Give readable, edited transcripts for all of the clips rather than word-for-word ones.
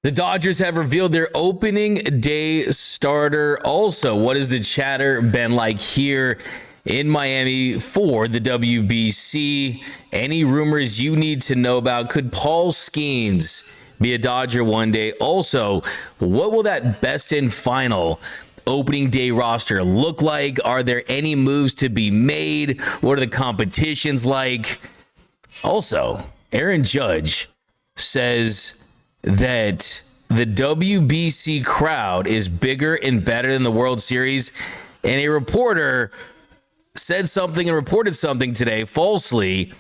The Dodgers have revealed their opening day starter. Also, what has the chatter been like here in Miami for the WBC? Any rumors you need to know about? Could Paul Skenes be a Dodger one day? Also, what will that best and final opening day roster look like? Are there any moves to be made? What are the competitions like? Also, Aaron Judge says that the WBC crowd is bigger and better than the World Series, and a reporter said something and reported something today falsely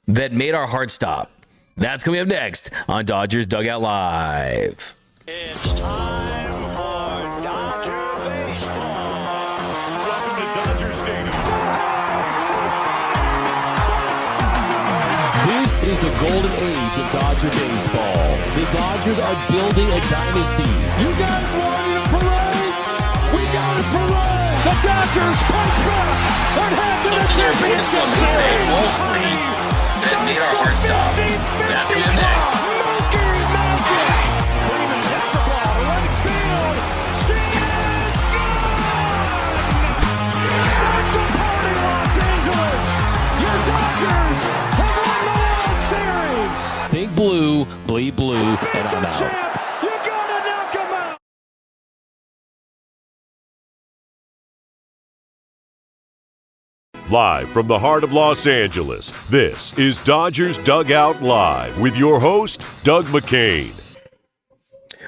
that made our heart stop. That's coming up next on Dodgers Dugout Live. It's time for Dodger baseball. Welcome to Dodger Stadium. This is the golden age of Dodger baseball. The Dodgers are building a dynasty. You got it, Warrior Parade! We got it, Parade! The Dodgers punch back and head to the championship series! Falsely that made our heart stop. That's coming up next. Monkey Magic! Friedman hits the ball to right field. She is gone! Start the party, Los Angeles! Your Dodgers have won the World Series! Think blue, bleed blue, and I'm out. You gotta knock him out! Live from the heart of Los Angeles, this is Dodgers Dugout Live with your host, Doug McKain.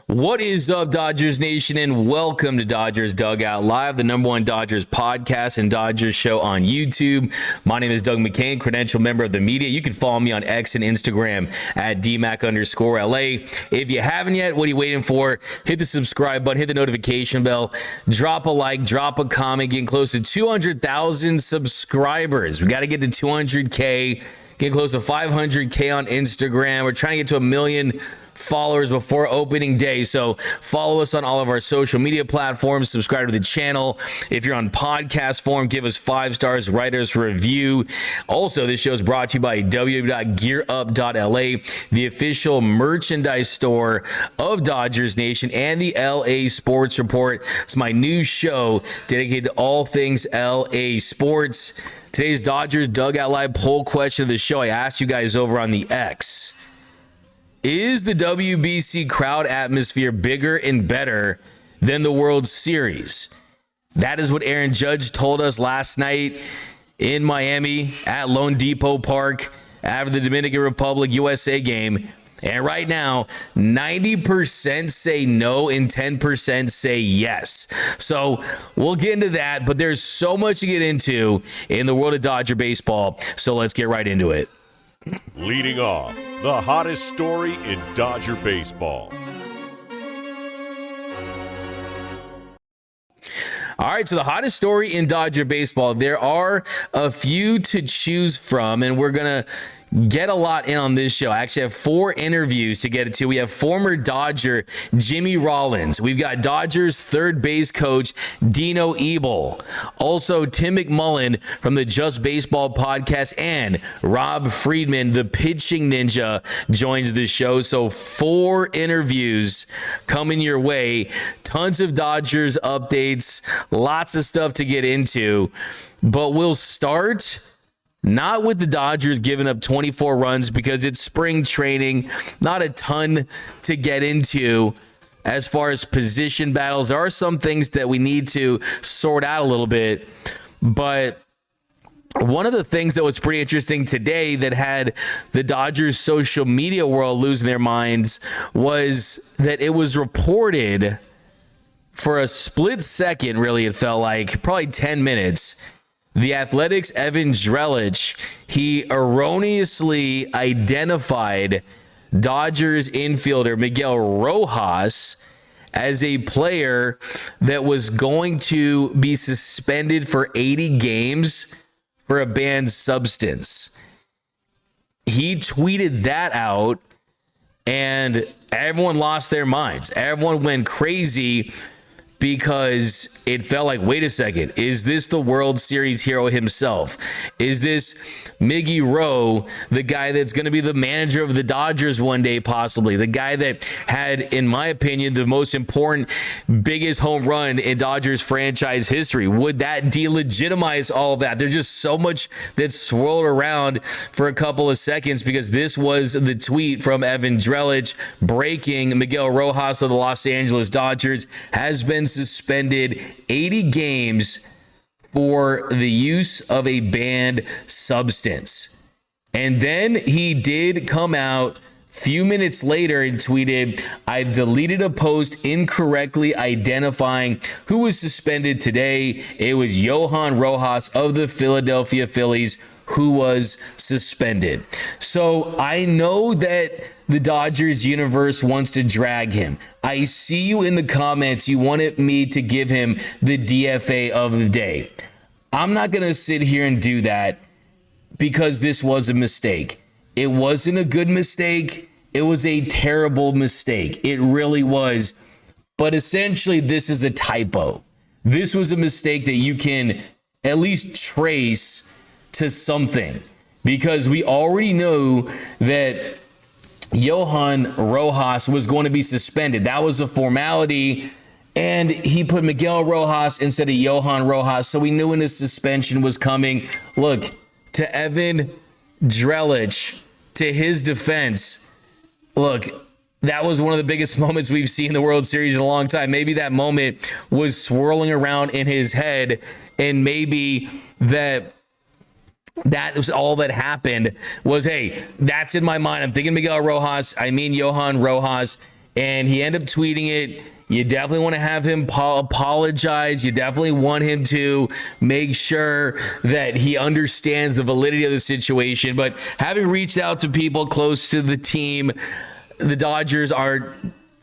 What is up, Dodgers Nation, and welcome to Dodgers Dugout Live, the #1 Dodgers podcast and Dodgers show on YouTube. My name is Doug McKain, credentialed member of the media. You can follow me on X and Instagram at DMac_LA. If you haven't yet, what are you waiting for? Hit the subscribe button, hit the notification bell, drop a like, drop a comment, getting close to 200,000 subscribers. We got to get to 200K, getting close to 500K on Instagram. We're trying to get to 1 million followers before opening day. So follow us on all of our social media platforms, subscribe to the channel. If you're on podcast form, give us 5 stars, write us a review. Also, this show is brought to you by www.gearup.la, the official merchandise store of Dodgers Nation and the LA Sports Report. It's my new show dedicated to all things LA sports. Today's Dodgers Dugout Live poll question of the show, I asked you guys over on the X. Is the WBC crowd atmosphere bigger and better than the World Series? That is what Aaron Judge told us last night in Miami at Lone Depot Park after the Dominican Republic USA game. And right now, 90% say no and 10% say yes. So we'll get into that, but there's so much to get into in the world of Dodger baseball. So let's get right into it. Leading off, the hottest story in Dodger baseball. All right, so the hottest story in Dodger baseball, there are a few to choose from, and we're going to get a lot in on this show. I actually have 4 interviews to get to. We have former Dodger Jimmy Rollins. We've got Dodgers third base coach Dino Ebel. Also, Tim McMullen from the Just Baseball podcast, and Rob Friedman, the pitching ninja, joins the show. So 4 interviews coming your way. Tons of Dodgers updates, lots of stuff to get into. But we'll start not with the Dodgers giving up 24 runs because it's spring training. Not a ton to get into as far as position battles. There are some things that we need to sort out a little bit. But one of the things that was pretty interesting today that had the Dodgers social media world losing their minds was that it was reported for a split second, really, it felt like, probably 10 minutes, the Athletics' Evan Drellich, he erroneously identified Dodgers infielder Miguel Rojas as a player that was going to be suspended for 80 games for a banned substance. He tweeted that out, and everyone lost their minds. Everyone went crazy. because it felt like, wait a second, is this the World Series hero himself? Is this Miggy Rowe, the guy that's going to be the manager of the Dodgers one day, possibly? The guy that had, in my opinion, the most important, biggest home run in Dodgers franchise history. Would that delegitimize all of that? There's just so much that swirled around for a couple of seconds, because this was the tweet from Evan Drellich breaking: Miguel Rojas of the Los Angeles Dodgers has been suspended 80 games for the use of a banned substance. And then he did come out few minutes later and tweeted, "I've deleted a post incorrectly identifying who was suspended today. It was Johan Rojas of the Philadelphia Phillies who was suspended." So I know that the Dodgers universe wants to drag him. I see you in the comments. You wanted me to give him the DFA of the day. I'm not going to sit here and do that, because this was a mistake. It wasn't a good mistake. It was a terrible mistake. It really was. But essentially, this is a typo. This was a mistake that you can at least trace to something, because we already know that Johan Rojas was going to be suspended. That was a formality. And he put Miguel Rojas instead of Johan Rojas, so we knew when his suspension was coming. Look, to Evan Drellich, to his defense, look, that was one of the biggest moments we've seen in the World Series in a long time. Maybe that moment was swirling around in his head, and maybe that was all that happened was, hey, that's in my mind. I'm thinking Miguel Rojas. I mean Johan Rojas. And he ended up tweeting it. You definitely want to have him apologize. You definitely want him to make sure that he understands the validity of the situation. But having reached out to people close to the team, the Dodgers aren't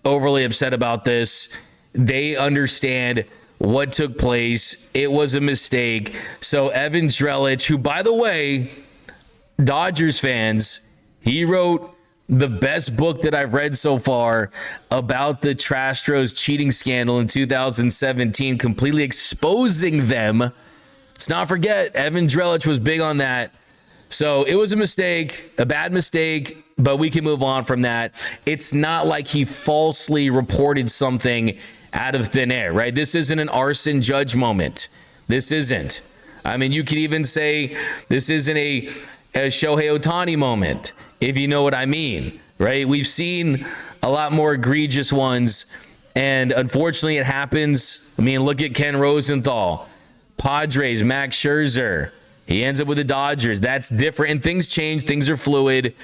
overly upset about this. They understand what took place. It was a mistake. So Evan Drellich, who, by the way, Dodgers fans, he wrote the best book that I've read so far about the Trastros cheating scandal in 2017, completely exposing them. Let's not forget, Evan Drellich was big on that. So it was a mistake, a bad mistake, but we can move on from that. It's not like he falsely reported something out of thin air, right? This isn't an arson judge moment. This isn't. I mean, you could even say this isn't a Shohei Ohtani moment, if you know what I mean, right? We've seen a lot more egregious ones, and unfortunately it happens. I mean, look at Ken Rosenthal, Padres, Max Scherzer. He ends up with the Dodgers. That's different, and things change. Things are fluid.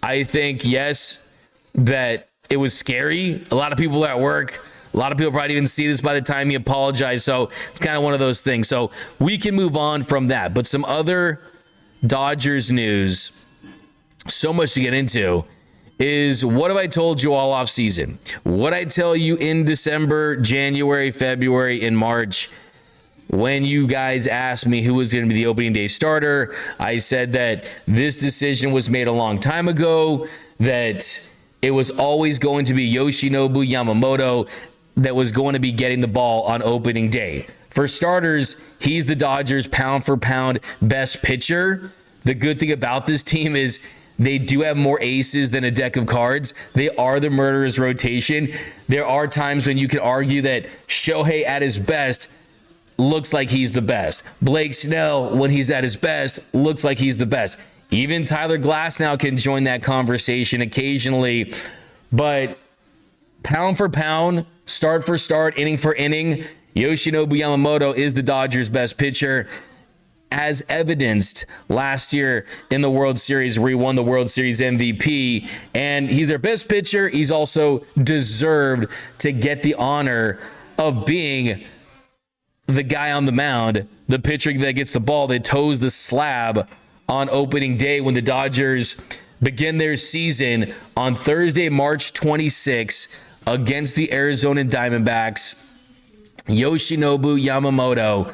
I think, yes, that it was scary. A lot of people were at work. A lot of people probably didn't see this by the time he apologized, so it's kind of one of those things. So we can move on from that. But some other Dodgers news, so much to get into, is what have I told you all off season? What I tell you in December, January, February, and March, when you guys asked me who was going to be the opening day starter, I said that this decision was made a long time ago, that it was always going to be Yoshinobu Yamamoto that was going to be getting the ball on opening day. For starters, he's the Dodgers pound for pound best pitcher. The good thing about this team is they do have more aces than a deck of cards. They are the murderer's rotation. There are times when you can argue that Shohei at his best looks like he's the best. Blake Snell, when he's at his best, looks like he's the best. Even Tyler Glasnow can join that conversation occasionally. But pound for pound, start for start, inning for inning, Yoshinobu Yamamoto is the Dodgers' best pitcher, as evidenced last year in the World Series, where he won the World Series MVP. And he's their best pitcher. He's also deserved to get the honor of being the guy on the mound, the pitcher that gets the ball, that toes the slab on opening day when the Dodgers begin their season on Thursday, March 26, against the Arizona Diamondbacks. Yoshinobu Yamamoto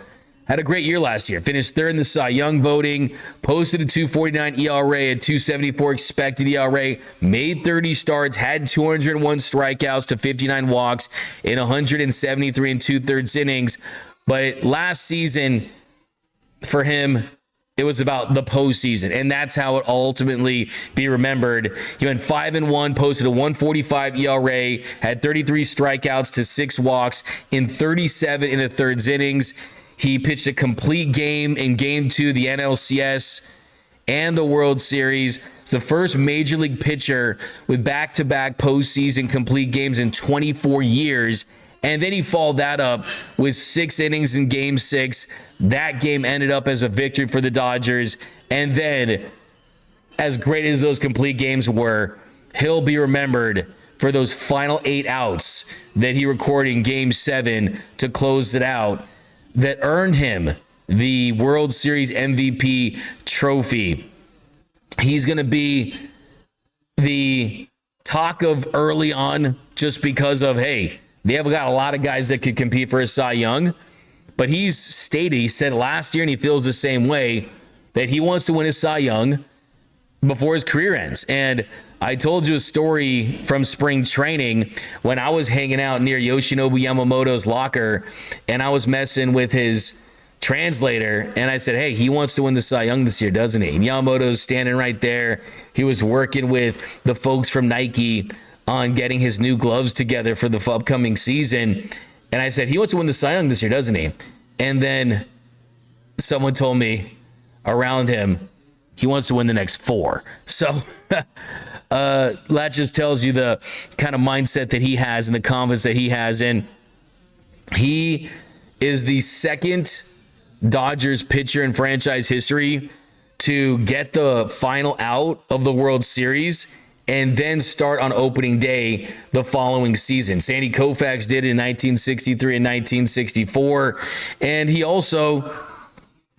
had a great year last year. Finished third in the Cy Young voting, posted a 2.49 ERA, a 2.74 expected ERA, made 30 starts, had 201 strikeouts to 59 walks in 173 and 2/3 innings. But last season for him, it was about the postseason, and that's how it ultimately be remembered. He went 5-1, posted a 1.45 ERA, had 33 strikeouts to 6 walks in 37 and a thirds innings. He pitched a complete game in Game 2 of the NLCS and the World Series. It's the first major league pitcher with back-to-back postseason complete games in 24 years. And then he followed that up with 6 innings in Game 6. That game ended up as a victory for the Dodgers. And then, as great as those complete games were, he'll be remembered for those final 8 outs that he recorded in Game 7 to close it out that earned him the World Series MVP trophy. He's going to be the talk of early on just because of, hey, they have got a lot of guys that could compete for a Cy Young, but he said last year, and he feels the same way, that he wants to win a Cy Young before his career ends. And I told you a story from spring training when I was hanging out near Yoshinobu Yamamoto's locker, and I was messing with his translator, and I said, hey, he wants to win the Cy Young this year, doesn't he? And Yamamoto's standing right there. He was working with the folks from Nike on getting his new gloves together for the upcoming season. And I said, he wants to win the Cy Young this year, doesn't he? And then someone told me around him, he wants to win the next 4. So that just tells you the kind of mindset that he has and the confidence that he has. And he is the second Dodgers pitcher in franchise history to get the final out of the World Series and then start on opening day the following season. Sandy Koufax did it in 1963 and 1964. And he also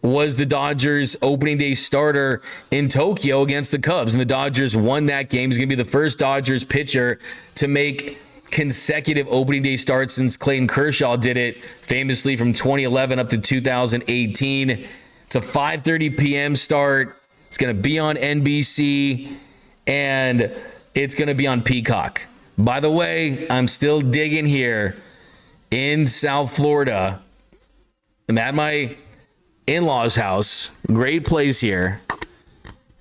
was the Dodgers opening day starter in Tokyo against the Cubs. And the Dodgers won that game. He's going to be the first Dodgers pitcher to make consecutive opening day starts since Clayton Kershaw did it famously from 2011 up to 2018. It's a 5:30 p.m. start. It's going to be on NBC. And it's going to be on Peacock. By the way, I'm still digging here in South Florida. I'm at my in-laws' house. Great place here.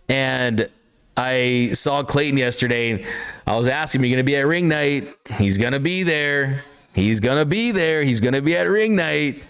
And I saw Clayton yesterday. I was asking him, are you going to be at ring night? He's going to be there. He's going to be there. He's going to be at ring night.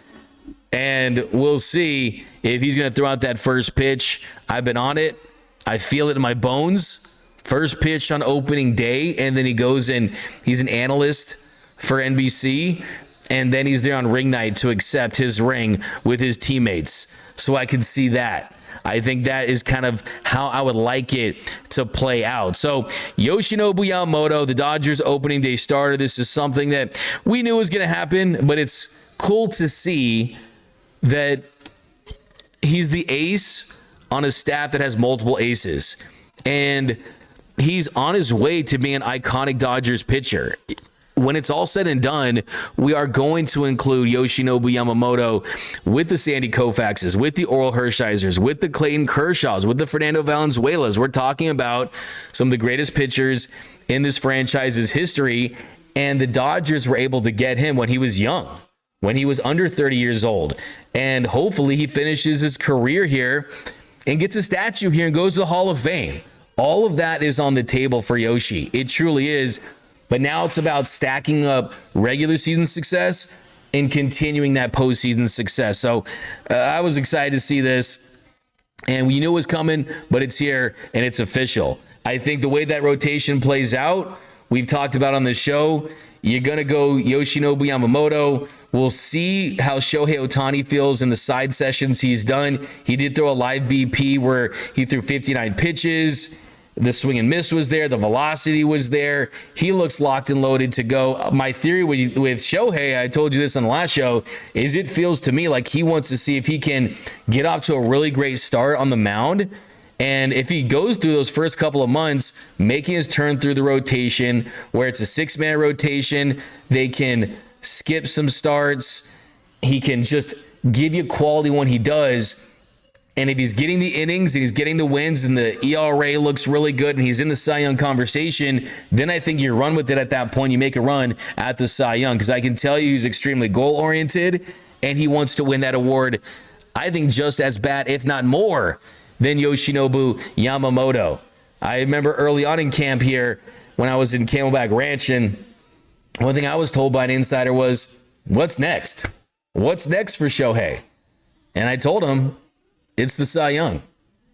And we'll see if he's going to throw out that first pitch. I've been on it. I feel it in my bones. First pitch on opening day, and then he goes in. He's an analyst for NBC, and then he's there on ring night to accept his ring with his teammates. So I can see that. I think that is kind of how I would like it to play out. So Yoshinobu Yamamoto, the Dodgers opening day starter. This is something that we knew was going to happen, but it's cool to see that he's the ace on a staff that has multiple aces. And he's on his way to being an iconic Dodgers pitcher. When it's all said and done, we are going to include Yoshinobu Yamamoto with the Sandy Koufaxes, with the Oral Hershises, with the Clayton Kershaws, with the Fernando Valenzuelas. We're talking about some of the greatest pitchers in this franchise's history, and the Dodgers were able to get him when he was young, when he was under 30 years old. And hopefully he finishes his career here and gets a statue here and goes to the Hall of Fame. All of that is on the table for Yoshi. It truly is. But now it's about stacking up regular season success and continuing that postseason success. So I was excited to see this. And we knew it was coming, but it's here and it's official. I think the way that rotation plays out, we've talked about on the show, you're going to go Yoshinobu Yamamoto. We'll see how Shohei Ohtani feels in the side sessions he's done. He did throw a live BP where he threw 59 pitches. The swing and miss was there. The velocity was there. He looks locked and loaded to go. My theory with Shohei, I told you this on the last show, is it feels to me like he wants to see if he can get off to a really great start on the mound. And if he goes through those first couple of months, making his turn through the rotation, where it's a 6-man rotation, they can skip some starts. He can just give you quality when he does. And if he's getting the innings and he's getting the wins and the ERA looks really good and he's in the Cy Young conversation, then I think you run with it at that point. You make a run at the Cy Young, because I can tell you he's extremely goal-oriented and he wants to win that award, I think, just as bad, if not more, than Yoshinobu Yamamoto. I remember early on in camp here when I was in Camelback Ranch, and one thing I was told by an insider was, what's next? What's next for Shohei? And I told him, it's the Cy Young.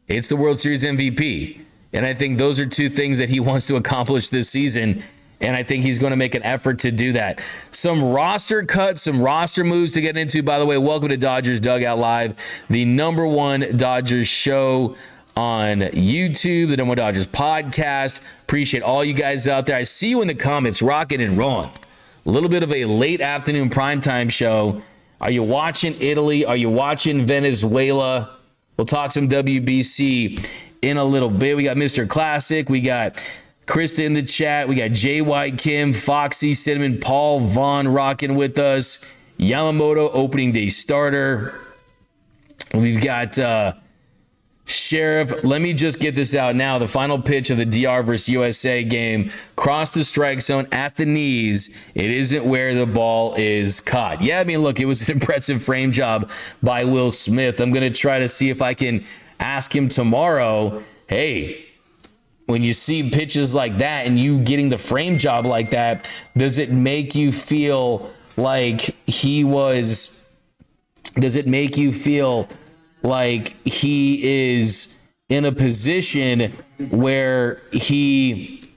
It's the World Series MVP. And I think those are two things that he wants to accomplish this season. And I think he's going to make an effort to do that. Some roster cuts, some roster moves to get into. By the way, welcome to Dodgers Dugout Live, the #1 Dodgers show on YouTube, the #1 Dodgers podcast. Appreciate all you guys out there. I see you in the comments, rocking and rolling. A little bit of a late afternoon primetime show. Are you watching Italy? Are you watching Venezuela? We'll talk some WBC in a little bit. We got Mr. Classic. We got Krista in the chat. We got J.Y. Kim, Foxy, Cinnamon, Paul Vaughn rocking with us. Yamamoto, opening day starter. We've got Sheriff. Let me just get this out now. The final pitch of the DR versus USA game. Cross the strike zone at the knees. It isn't where the ball is caught. Yeah, I mean, look, it was an impressive frame job by Will Smith. I'm going to try to see if I can ask him tomorrow, hey, when you see pitches like that and you getting the frame job like that, does it make you feel like he was, does it make you feel like he is in a position where he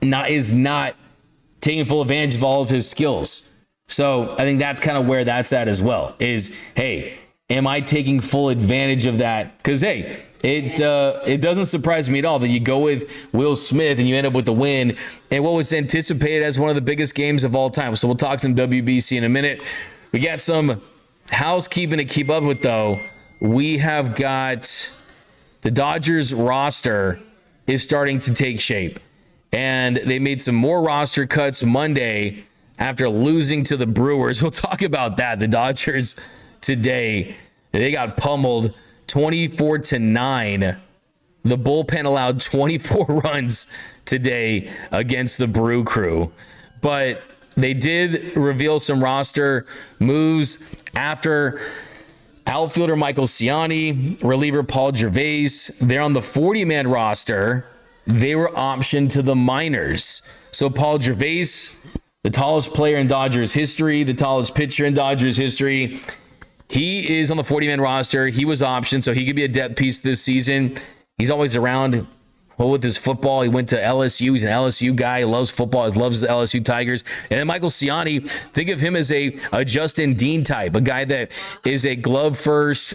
is not taking full advantage of all of his skills? So I think that's kind of where that's at as well, is, hey, am I taking full advantage of that? Because, hey, it doesn't surprise me at all that you go with Will Smith and you end up with the win and what was anticipated as one of the biggest games of all time. So we'll talk some WBC in a minute. We got some housekeeping to keep up with, though. We have got the Dodgers roster is starting to take shape, and they made some more roster cuts Monday after losing to the Brewers. We'll talk about that. The Dodgers today, they got pummeled 24-9. The bullpen allowed 24 runs today against the Brew Crew, but they did reveal some roster moves after outfielder Michael Ciani, reliever Paul Gervais. They're on the 40-man roster. They were optioned to the minors. So Paul Gervais, the tallest player in Dodgers history, the tallest pitcher in Dodgers history, he is on the 40-man roster. He was optioned, so he could be a depth piece this season. He's always around. Well, with his football, he went to LSU. He's an LSU guy. He loves football. He loves the LSU Tigers. And then Michael Ciani, think of him as a Justin Dean type, a guy that is a glove first,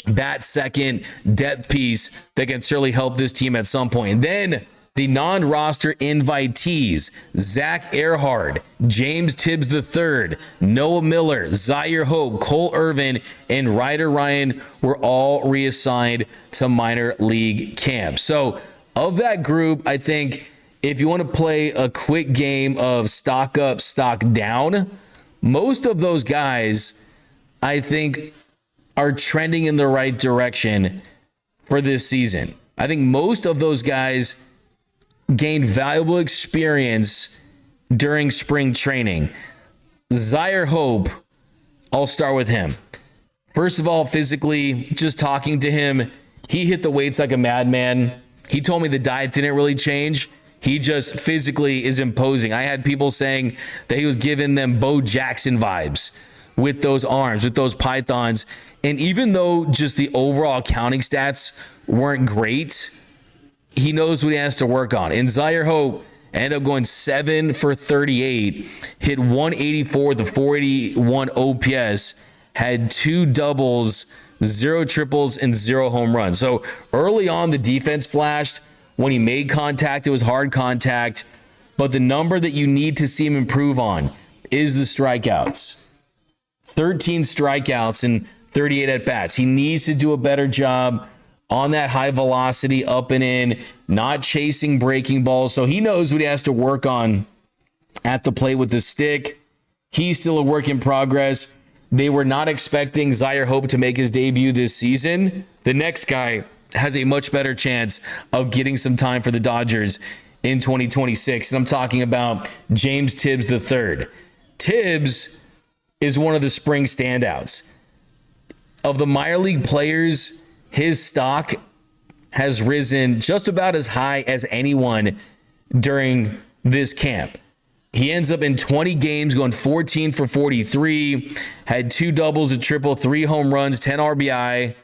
bat second, depth piece that can certainly help this team at some point. And then the non-roster invitees, Zach Earhart, James Tibbs III, Noah Miller, Zaire Hope, Cole Irvin, and Ryder Ryan were all reassigned to minor league camp. So of that group, I think if you want to play a quick game of stock up, stock down, most of those guys, I think, are trending in the right direction for this season. I think most of those guys gained valuable experience during spring training. Zaire Hope, I'll start with him. First of all, physically, just talking to him, he hit the weights like a madman. He told me the diet didn't really change. He just physically is imposing. I had people saying that he was giving them Bo Jackson vibes with those arms, with those pythons. And even though just the overall counting stats weren't great, he knows what he has to work on. And Zaire Hope ended up going 7 for 38, hit 184 with a 481 OPS, had 2 doubles, 0 triples, and 0 home runs. So early on, the defense flashed. When he made contact, it was hard contact. But the number that you need to see him improve on is the strikeouts. 13 strikeouts and 38 at-bats. He needs to do a better job on that high velocity, up and in, not chasing breaking balls. So he knows what he has to work on at the plate with the stick. He's still a work in progress. they were not expecting Zaire Hope to make his debut this season, the next guy has a much better chance of getting some time for the Dodgers in 2026. And I'm talking about James Tibbs III. Tibbs is one of the spring standouts. Of the minor league players, his stock has risen just about as high as anyone during this camp. He ends up in 20 games going 14 for 43, had 2 doubles, a triple, 3 home runs, 10 RBI,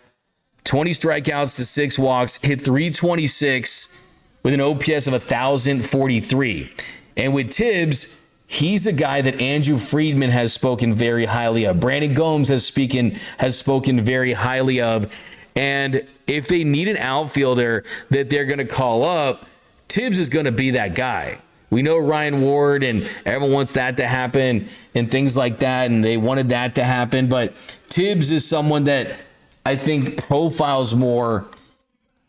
20 strikeouts to 6 walks, hit 326 with an OPS of 1,043. And with Tibbs, he's a guy that Andrew Friedman has spoken very highly of. Brandon Gomes has spoken very highly of. And if they need an outfielder that they're going to call up, Tibbs is going to be that guy. We know Ryan Ward and everyone wants that to happen and things like that, and they wanted that to happen. But Tibbs is someone that I think profiles more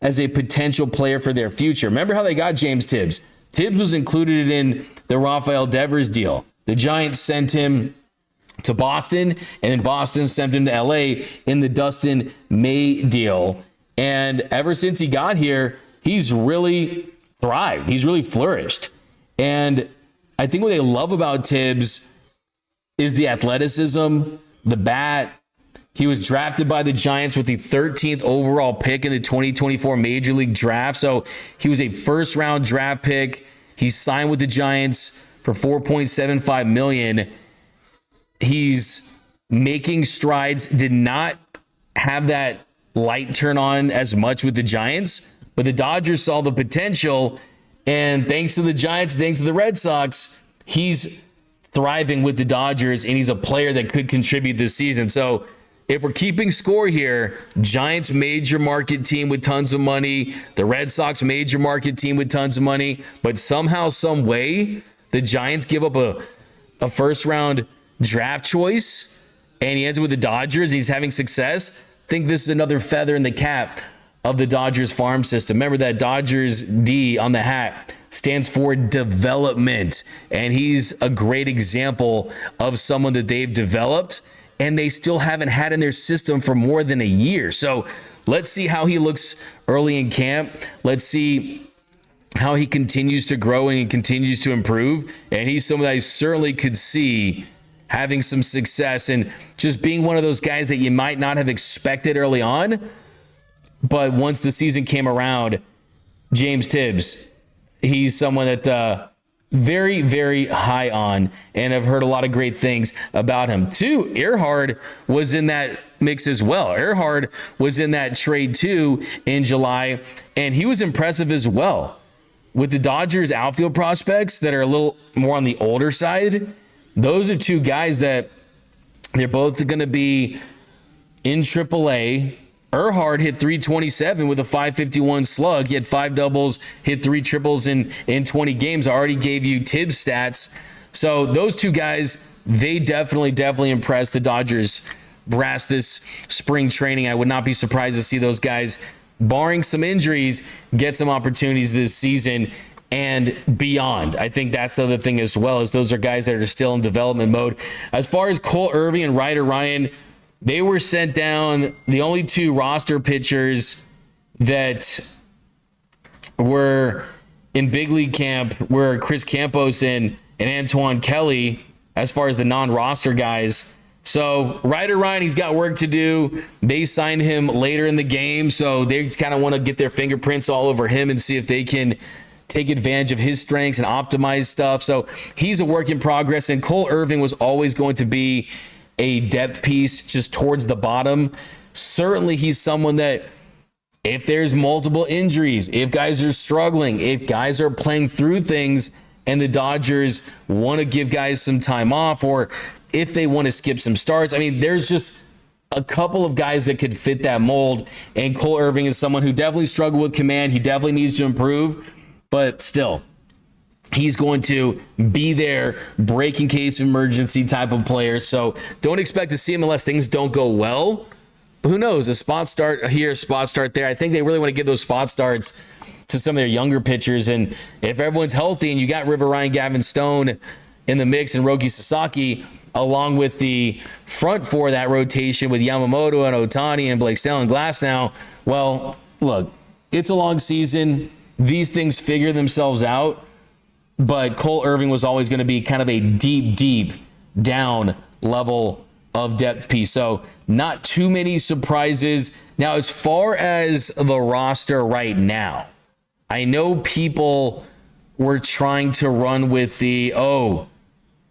as a potential player for their future. Remember how they got James Tibbs? Tibbs was included in the Rafael Devers deal. The Giants sent him to Boston, and then Boston sent him to LA in the Dustin May deal. And ever since he got here, he's really thrived. He's really flourished. And I think what they love about Tibbs is the athleticism, the bat. He was drafted by the Giants with the 13th overall pick in the 2024 Major League Draft. So he was a first-round draft pick. He signed with the Giants for $4.75 million. He's making strides. Did not have that light turn on as much with the Giants, but the Dodgers saw the potential. And thanks to the Giants, thanks to the Red Sox, he's thriving with the Dodgers, and he's a player that could contribute this season. So if we're keeping score here, Giants major market team with tons of money, the Red Sox major market team with tons of money, but somehow, some way, the Giants give up a first-round draft choice, and he ends up with the Dodgers, and he's having success. I think this is another feather in the cap of the Dodgers farm system. Remember that Dodgers D on the hat stands for development, and he's a great example of someone that they've developed and they still haven't had in their system for more than a year. So let's see how he looks early in camp. Let's see how he continues to grow and he continues to improve. And he's someone that I certainly could see having some success and just being one of those guys that you might not have expected early on. But once the season came around, James Tibbs, he's someone that very, very high on, and I've heard a lot of great things about him. Too, Earhart was in that mix as well. Earhart was in that trade too in July, and he was impressive as well. With the Dodgers outfield prospects that are a little more on the older side, those are two guys that they're both going to be in AAA. Earhart hit 327 with a 551 slug. He had 5 doubles, hit 3 triples in 20 games. I already gave you Tibbs stats. So those two guys, they definitely impressed the Dodgers brass this spring training. I would not be surprised to see those guys, barring some injuries, get some opportunities this season and beyond. I think that's the other thing as well, is those are guys that are still in development mode. As far as Cole Irvin and Ryder Ryan, they were sent down. The only 2 roster pitchers that were in big league camp were Chris Campos and Antoine Kelly as far as the non-roster guys. So Ryder Ryan, he's got work to do. They signed him later in the game, so they kind of want to get their fingerprints all over him and see if they can take advantage of his strengths and optimize stuff. So he's a work in progress, and Cole Irvin was always going to be a depth piece just towards the bottom. Certainly he's someone that if there's multiple injuries, if guys are struggling, if guys are playing through things and the Dodgers want to give guys some time off, or if they want to skip some starts, I mean, there's just a couple of guys that could fit that mold. And Cole Irvin is someone who definitely struggled with command. He definitely needs to improve, but still, he's going to be there, break in case of emergency type of player. So don't expect to see him unless things don't go well. But who knows? A spot start here, a spot start there. I think they really want to give those spot starts to some of their younger pitchers. And if everyone's healthy and you got River Ryan, Gavin Stone, in the mix and Roki Sasaki, along with the front four of that rotation with Yamamoto and Ohtani and Blake Snell and Glasnow. Well, look, it's a long season. These things figure themselves out, but Cole Irvin was always going to be kind of a deep down level of depth piece. So not too many surprises. Now, as far as the roster right now, I know people were trying to run with the,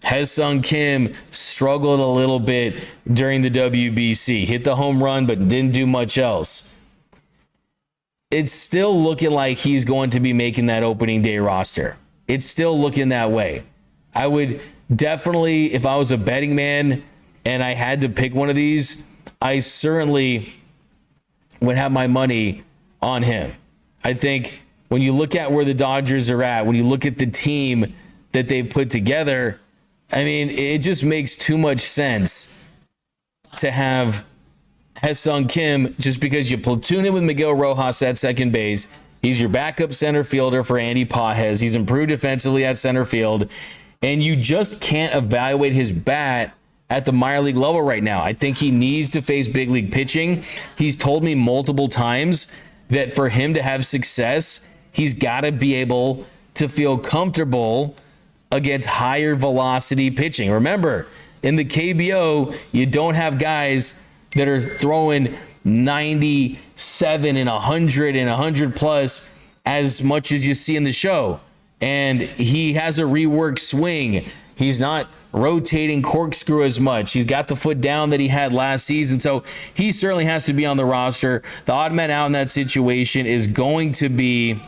Haesung Kim struggled a little bit during the WBC, hit the home run, but didn't do much else. It's still looking like he's going to be making that opening day roster. It's still looking that way. I would definitely, if I was a betting man and I had to pick one of these, I certainly would have my money on him. I think when you look at where the Dodgers are at, when you look at the team that they've put together, I mean, it just makes too much sense to have Haesung Kim, just because you platoon him with Miguel Rojas at second base. He's your backup center fielder for Andy Pages. He's improved defensively at center field, and you just can't evaluate his bat at the minor league level right now. I think he needs to face big league pitching. He's told me multiple times that for him to have success, he's got to be able to feel comfortable against higher velocity pitching. Remember, in the KBO, you don't have guys that are throwing 97 and 100 and 100 plus as much as you see in the show. And he has a reworked swing. He's not rotating corkscrew as much. He's got the foot down that he had last season. So he certainly has to be on the roster. The odd man out in that situation is going to be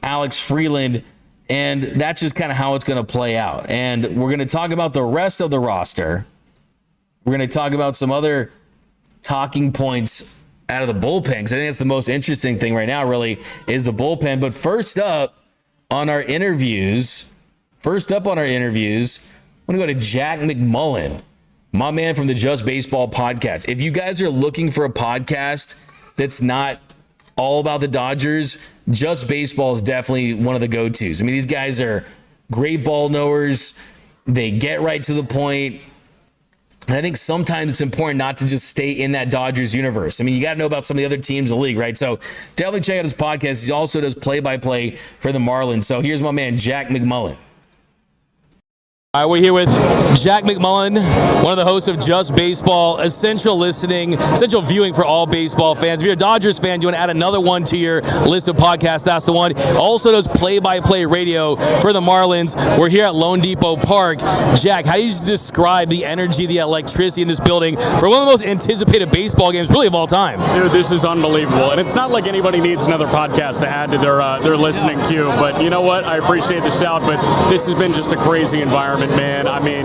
Alex Freeland. And that's just kind of how it's going to play out. And we're going to talk about the rest of the roster. We're going to talk about some other talking points out of the bullpen, because I think that's the most interesting thing right now, really, is the bullpen. But first up on our interviews, I'm going to go to Jack McMullen, my man from the Just Baseball podcast. If you guys are looking for a podcast that's not all about the Dodgers, Just Baseball is definitely one of the go-tos. I mean, these guys are great ball knowers. They get right to the point. And I think sometimes it's important not to just stay in that Dodgers universe. I mean, you got to know about some of the other teams in the league, right? So definitely check out his podcast. He also does play-by-play for the Marlins. So here's my man, Jack McMullen. All right, we're here with Jack McMullen, one of the hosts of Just Baseball, essential listening, essential viewing for all baseball fans. If you're a Dodgers fan, you want to add another one to your list of podcasts, that's the one. Also does play-by-play radio for the Marlins. We're here at Lone Depot Park. Jack, how do you describe the energy, the electricity in this building for one of the most anticipated baseball games really of all time? Dude, this is unbelievable. And it's not like anybody needs another podcast to add to their listening queue. But you know what? I appreciate the shout, but this has been just a crazy environment, man. I mean,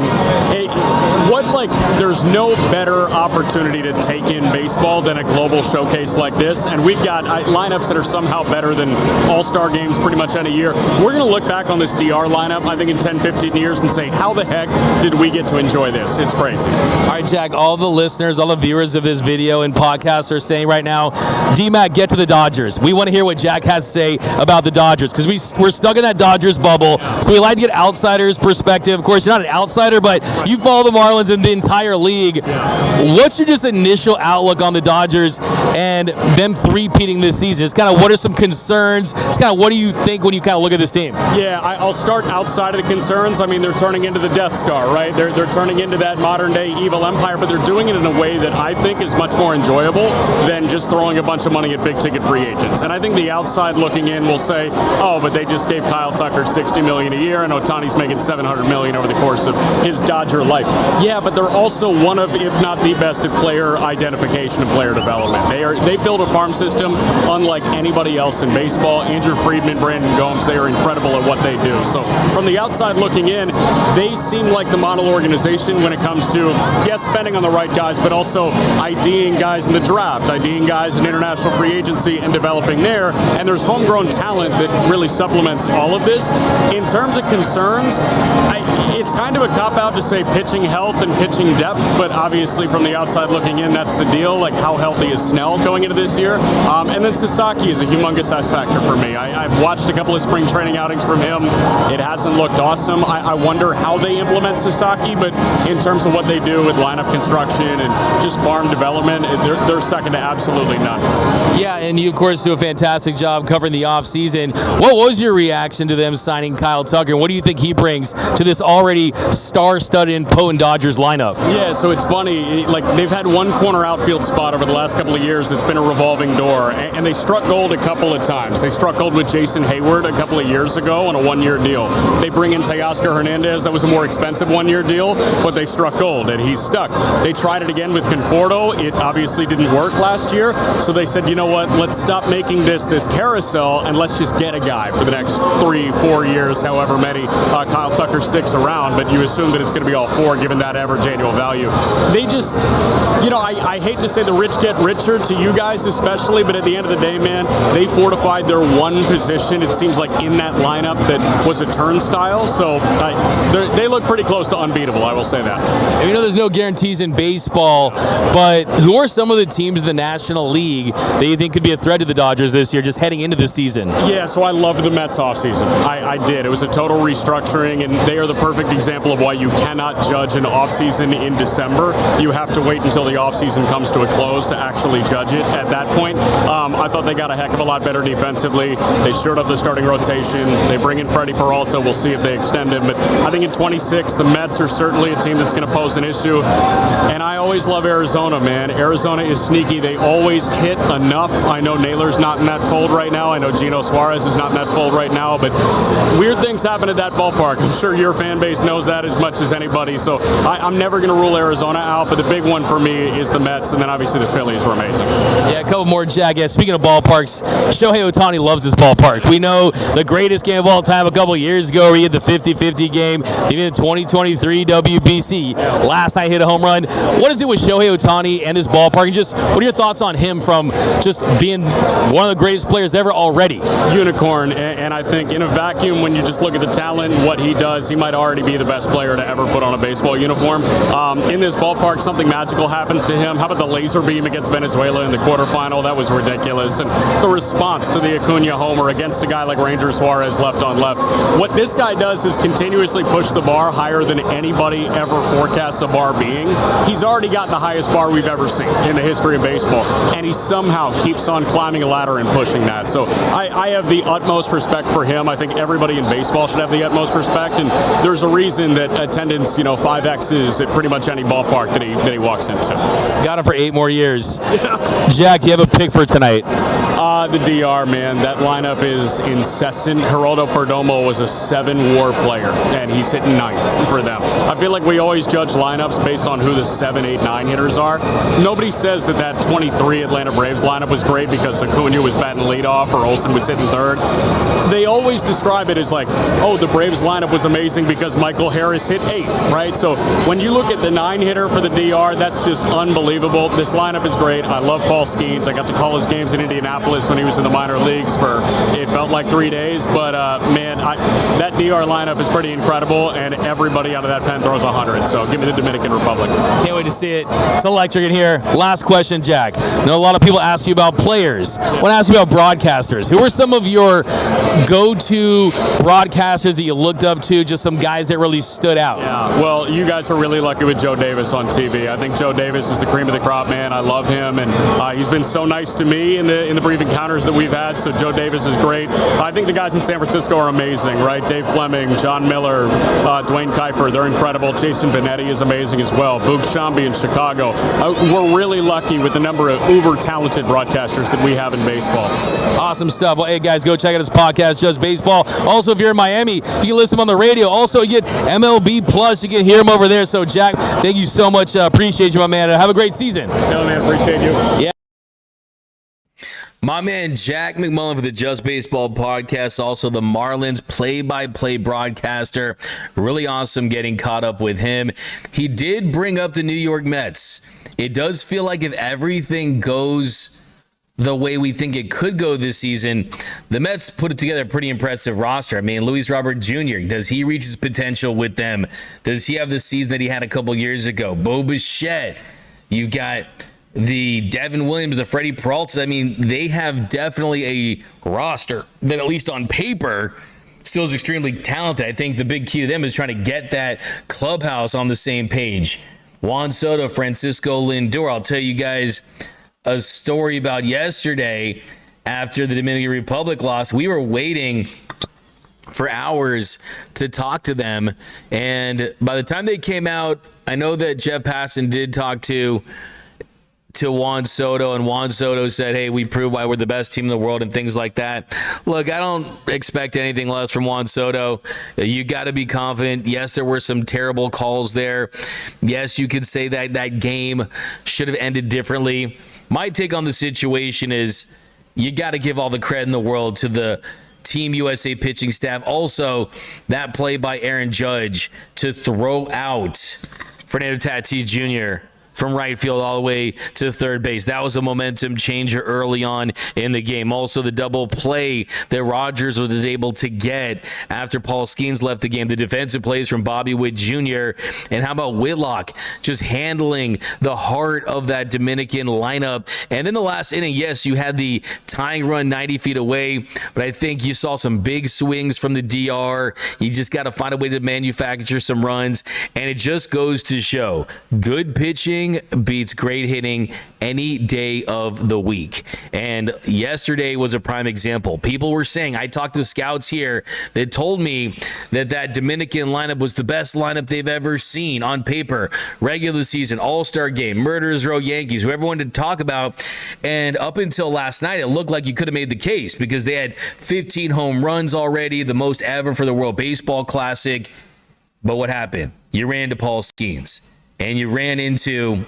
there's no better opportunity to take in baseball than a global showcase like this. And we've got lineups that are somehow better than all-star games pretty much any year. We're going to look back on this DR lineup, I think in 10, 15 years and say, how the heck did we get to enjoy this? It's crazy. All right, Jack, all the listeners, all the viewers of this video and podcast are saying right now, D-Mac, get to the Dodgers. We want to hear what Jack has to say about the Dodgers, because we're stuck in that Dodgers bubble. So we like to get outsiders' perspective. Of course, you're not an outsider, but you follow the Marlins and the entire league. What's your just initial outlook on the Dodgers and them three-peating this season? It's kind of, what are some concerns? It's kind of, what do you think when you kind of look at this team? Yeah, I'll start outside of the concerns. I mean, they're turning into the Death Star, right? They're turning into that modern-day evil empire, but they're doing it in a way that I think is much more enjoyable than just throwing a bunch of money at big-ticket free agents. And I think the outside looking in will say, oh, but they just gave Kyle Tucker $60 million a year, and Ohtani's making $700 million over the course of his Dodger life. Yeah, but they're also one of, if not the best at player identification and player development. They build a farm system unlike anybody else in baseball. Andrew Friedman, Brandon Gomes, they are incredible at what they do. So from the outside looking in, they seem like the model organization when it comes to, yes, spending on the right guys, but also IDing guys in the draft, IDing guys in international free agency and developing there. And there's homegrown talent that really supplements all of this. In terms of concerns, It's kind of a cop-out to say pitching health and pitching depth, but obviously from the outside looking in, that's the deal. Like, how healthy is Snell going into this year? And then Sasaki is a humongous S factor for me. I've watched a couple of spring training outings from him. It hasn't looked awesome. I wonder how they implement Sasaki, but in terms of what they do with lineup construction and just farm development, they're second to absolutely none. Yeah, and you, of course, do a fantastic job covering the offseason. What was your reaction to them signing Kyle Tucker? What do you think he brings to this already star-studded, potent Dodgers lineup? Yeah, so it's funny. Like, they've had one corner outfield spot over the last couple of years that's been a revolving door, and they struck gold a couple of times. They struck gold with Jason Hayward a couple of years ago on a one-year deal. They bring in Teoscar Hernandez. That was a more expensive one-year deal, but they struck gold, and he's stuck. They tried it again with Conforto. It obviously didn't work last year, so they said, you know what, let's stop making this carousel, and let's just get a guy for the next 3-4 years, however many Kyle Tucker sticks around, but you assume that it's going to be all 4 given that average annual value. They just, I hate to say the rich get richer to you guys especially, but at the end of the day, man, they fortified their one position, it seems like, in that lineup that was a turnstile, so they look pretty close to unbeatable, I will say that. And there's no guarantees in baseball, but who are some of the teams in the National League that you think could be a threat to the Dodgers this year, just heading into the season? Yeah, so I loved the Mets offseason. I did. It was a total restructuring, and they are the perfect example of why you cannot judge an offseason in December. You have to wait until the offseason comes to a close to actually judge it at that point. I thought they got a heck of a lot better defensively. They shored up the starting rotation. They bring in Freddie Peralta. We'll see if they extend him. But I think in 26, the Mets are certainly a team that's going to pose an issue. And I always love Arizona, man. Arizona is sneaky. They always hit enough. I know Naylor's not in that fold right now. I know Gino Suarez is not in that fold right now. But weird things happen at that ballpark. I'm sure your fan base knows that as much as anybody. So I'm never going to rule Arizona out. But the big one for me is the Mets. And then obviously the Phillies were amazing. Yeah, a couple more, Jack. Yeah, speaking of ballparks, Shohei Ohtani loves his ballpark. We know the greatest game of all time a couple years ago where he had the 50-50 game. Even in 2023 WBC. Last night hit a home run. What is it with Shohei Ohtani and his ballpark? And just what are your thoughts on him from just being one of the greatest players ever already? Unicorn, and I think in a vacuum, when you just look at the talent and what he does, he might already be the best player to ever put on a baseball uniform. In this ballpark, something magical happens to him. How about the laser beam against Venezuela in the quarterfinal? That was ridiculous. And the response to the Acuna homer against a guy like Ranger Suarez left on left. What this guy does is continuously push the bar higher than anybody ever forecasts a bar being. He's already got the highest bar we've ever seen in the history of baseball, and he somehow keeps on climbing a ladder and pushing that. So I have the utmost respect for him. I think everybody in baseball should have the utmost respect, and there's a reason that attendance, 5X's at pretty much any ballpark that he walks into. Got him for 8 more years. Jack, do you have a pick for tonight? The DR, man. That lineup is incessant. Geraldo Perdomo was a 7-WAR player, and he's hitting 9th for them. I feel like we always judge lineups based on who the 7, 8, 9 hitters are. Nobody says that 23 Atlanta Braves lineup was great because Acuna was batting leadoff or Olsen was hitting 3rd. They always describe it as like, oh, the Braves lineup was amazing because Michael Harris hit 8th, right? So when you look at the 9 hitter for the DR, that's just unbelievable. This lineup is great. I love Paul Skenes. I got to call his games in Indianapolis when he was in the minor leagues for, it felt like 3 days. But, man, that DR lineup is pretty incredible, and everybody out of that pen throws 100. So give me the Dominican Republic. Can't wait to see it. It's electric in here. Last question, Jack. I know a lot of people ask you about players. I want to ask you about broadcasters. Who are some of your go-to broadcasters that you looked up to, just some guys that really stood out? Yeah, well, you guys are really lucky with Joe Davis on TV. I think Joe Davis is the cream of the crop, man. I love him, and he's been so nice to me in the brief encounters that we've had, so Joe Davis is great. I think the guys in San Francisco are amazing, right? Dave Fleming, John Miller, Dwayne Kuiper, they're incredible. Jason Benetti is amazing as well. Boog Shambi in Chicago. We're really lucky with the number of uber-talented broadcasters that we have in baseball. Awesome stuff. Well, hey, guys, go check out his podcast, Just Baseball. Also, if you're in Miami, you can listen to him on the radio. Also, you get MLB Plus. You can hear him over there. So, Jack, thank you so much. Appreciate you, my man. Have a great season. No, man, appreciate you. Yeah. My man Jack McMullen for the Just Baseball podcast, also the Marlins play-by-play broadcaster. Really awesome getting caught up with him. He did bring up the New York Mets. It does feel like if everything goes the way we think it could go this season, the Mets put together a pretty impressive roster. I mean, Luis Robert Jr., does he reach his potential with them? Does he have the season that he had a couple years ago? Bo Bichette. You've got the Devin Williams, the Freddie Peralta. I mean, they have definitely a roster that, at least on paper, still is extremely talented. I think the big key to them is trying to get that clubhouse on the same page. Juan Soto, Francisco Lindor. I'll tell you guys a story about yesterday after the Dominican Republic lost. We were waiting for hours to talk to them, and by the time they came out, I know that Jeff Passan did talk to Juan Soto, and Juan Soto said, hey, we proved why we're the best team in the world and things like that. Look, I don't expect anything less from Juan Soto. You got to be confident. Yes, there were some terrible calls there. Yes, you could say that that game should have ended differently. My take on the situation is you got to give all the credit in the world to the Team USA pitching staff. Also, that play by Aaron Judge to throw out Fernando Tatis Jr. from right field all the way to third base. That was a momentum changer early on in the game. Also, the double play that Rogers was able to get after Paul Skenes left the game. The defensive plays from Bobby Witt Jr. And how about Whitlock just handling the heart of that Dominican lineup? And then the last inning, yes, you had the tying run 90 feet away, but I think you saw some big swings from the DR. You just got to find a way to manufacture some runs. And it just goes to show good pitching beats great hitting any day of the week. And yesterday was a prime example. People were saying, I talked to scouts here that told me that that Dominican lineup was the best lineup they've ever seen on paper. Regular season, all-star game, Murderers Row Yankees, who everyone to talk about. And up until last night, it looked like you could have made the case because they had 15 home runs already, the most ever for the World Baseball Classic. But what happened? You ran into Paul Skenes. And you ran into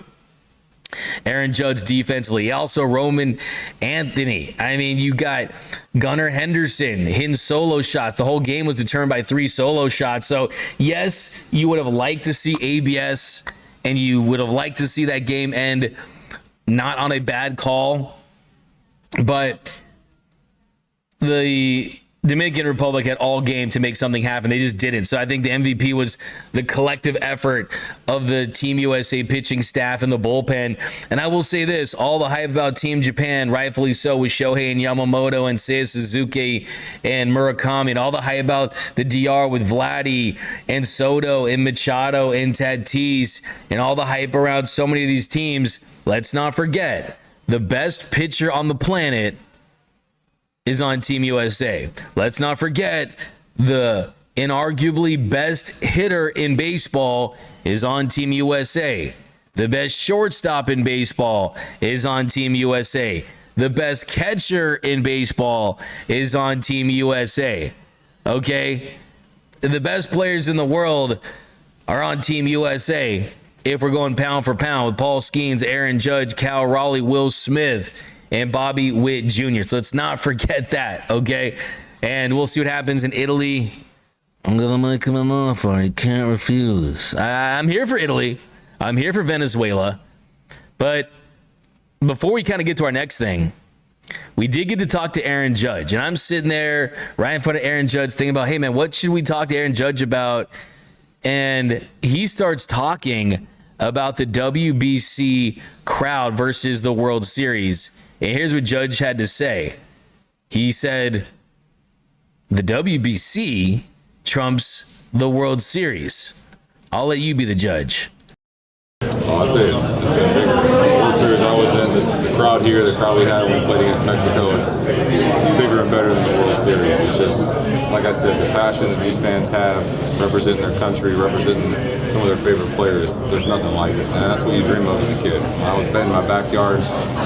Aaron Judge defensively. Also, Roman Anthony. I mean, you got Gunnar Henderson hitting solo shots. The whole game was determined by 3 solo shots. So, yes, you would have liked to see ABS, and you would have liked to see that game end not on a bad call. But the Dominican Republic had all game to make something happen. They just didn't. So I think the MVP was the collective effort of the Team USA pitching staff and the bullpen. And I will say this, all the hype about Team Japan, rightfully so, with Shohei and Yamamoto and Seiya Suzuki and Murakami, and all the hype about the DR with Vladdy and Soto and Machado and Tatis, and all the hype around so many of these teams. Let's not forget, the best pitcher on the planet is on Team USA. Let's not forget the inarguably best hitter in baseball is on Team USA. The best shortstop in baseball is on Team USA. The best catcher in baseball is on Team USA. Okay? The best players in the world are on Team USA if we're going pound for pound with Paul Skenes, Aaron Judge, Cal Raleigh, Will Smith, and Bobby Witt Jr. So let's not forget that, okay? And we'll see what happens in Italy. I'm going to make him an offer. I can't refuse. I'm here for Italy. I'm here for Venezuela. But before we kind of get to our next thing, we did get to talk to Aaron Judge. And I'm sitting there right in front of Aaron Judge thinking about, hey, man, what should we talk to Aaron Judge about? And he starts talking about the WBC crowd versus the World Series. And here's what Judge had to say. He said, the WBC trumps the World Series. I'll let you be the judge. Oh, I say it's been bigger. The World Series I was in, the crowd here, the crowd we had when we played against Mexico, it's bigger and better than the World Series. It's just, like I said, the passion that these fans have representing their country, representing some of their favorite players, there's nothing like it. And that's what you dream of as a kid. When I was betting my backyard,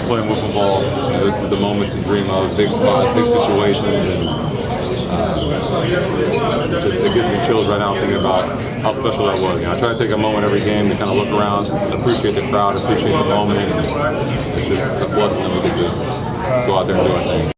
playing wiffle ball, this is the moments you dream of, big spots, big situations, and it gives me chills right now thinking about how special that was. I try to take a moment every game to kind of look around, appreciate the crowd, appreciate the moment, and it's just a blessing that we get to go out there and do our thing.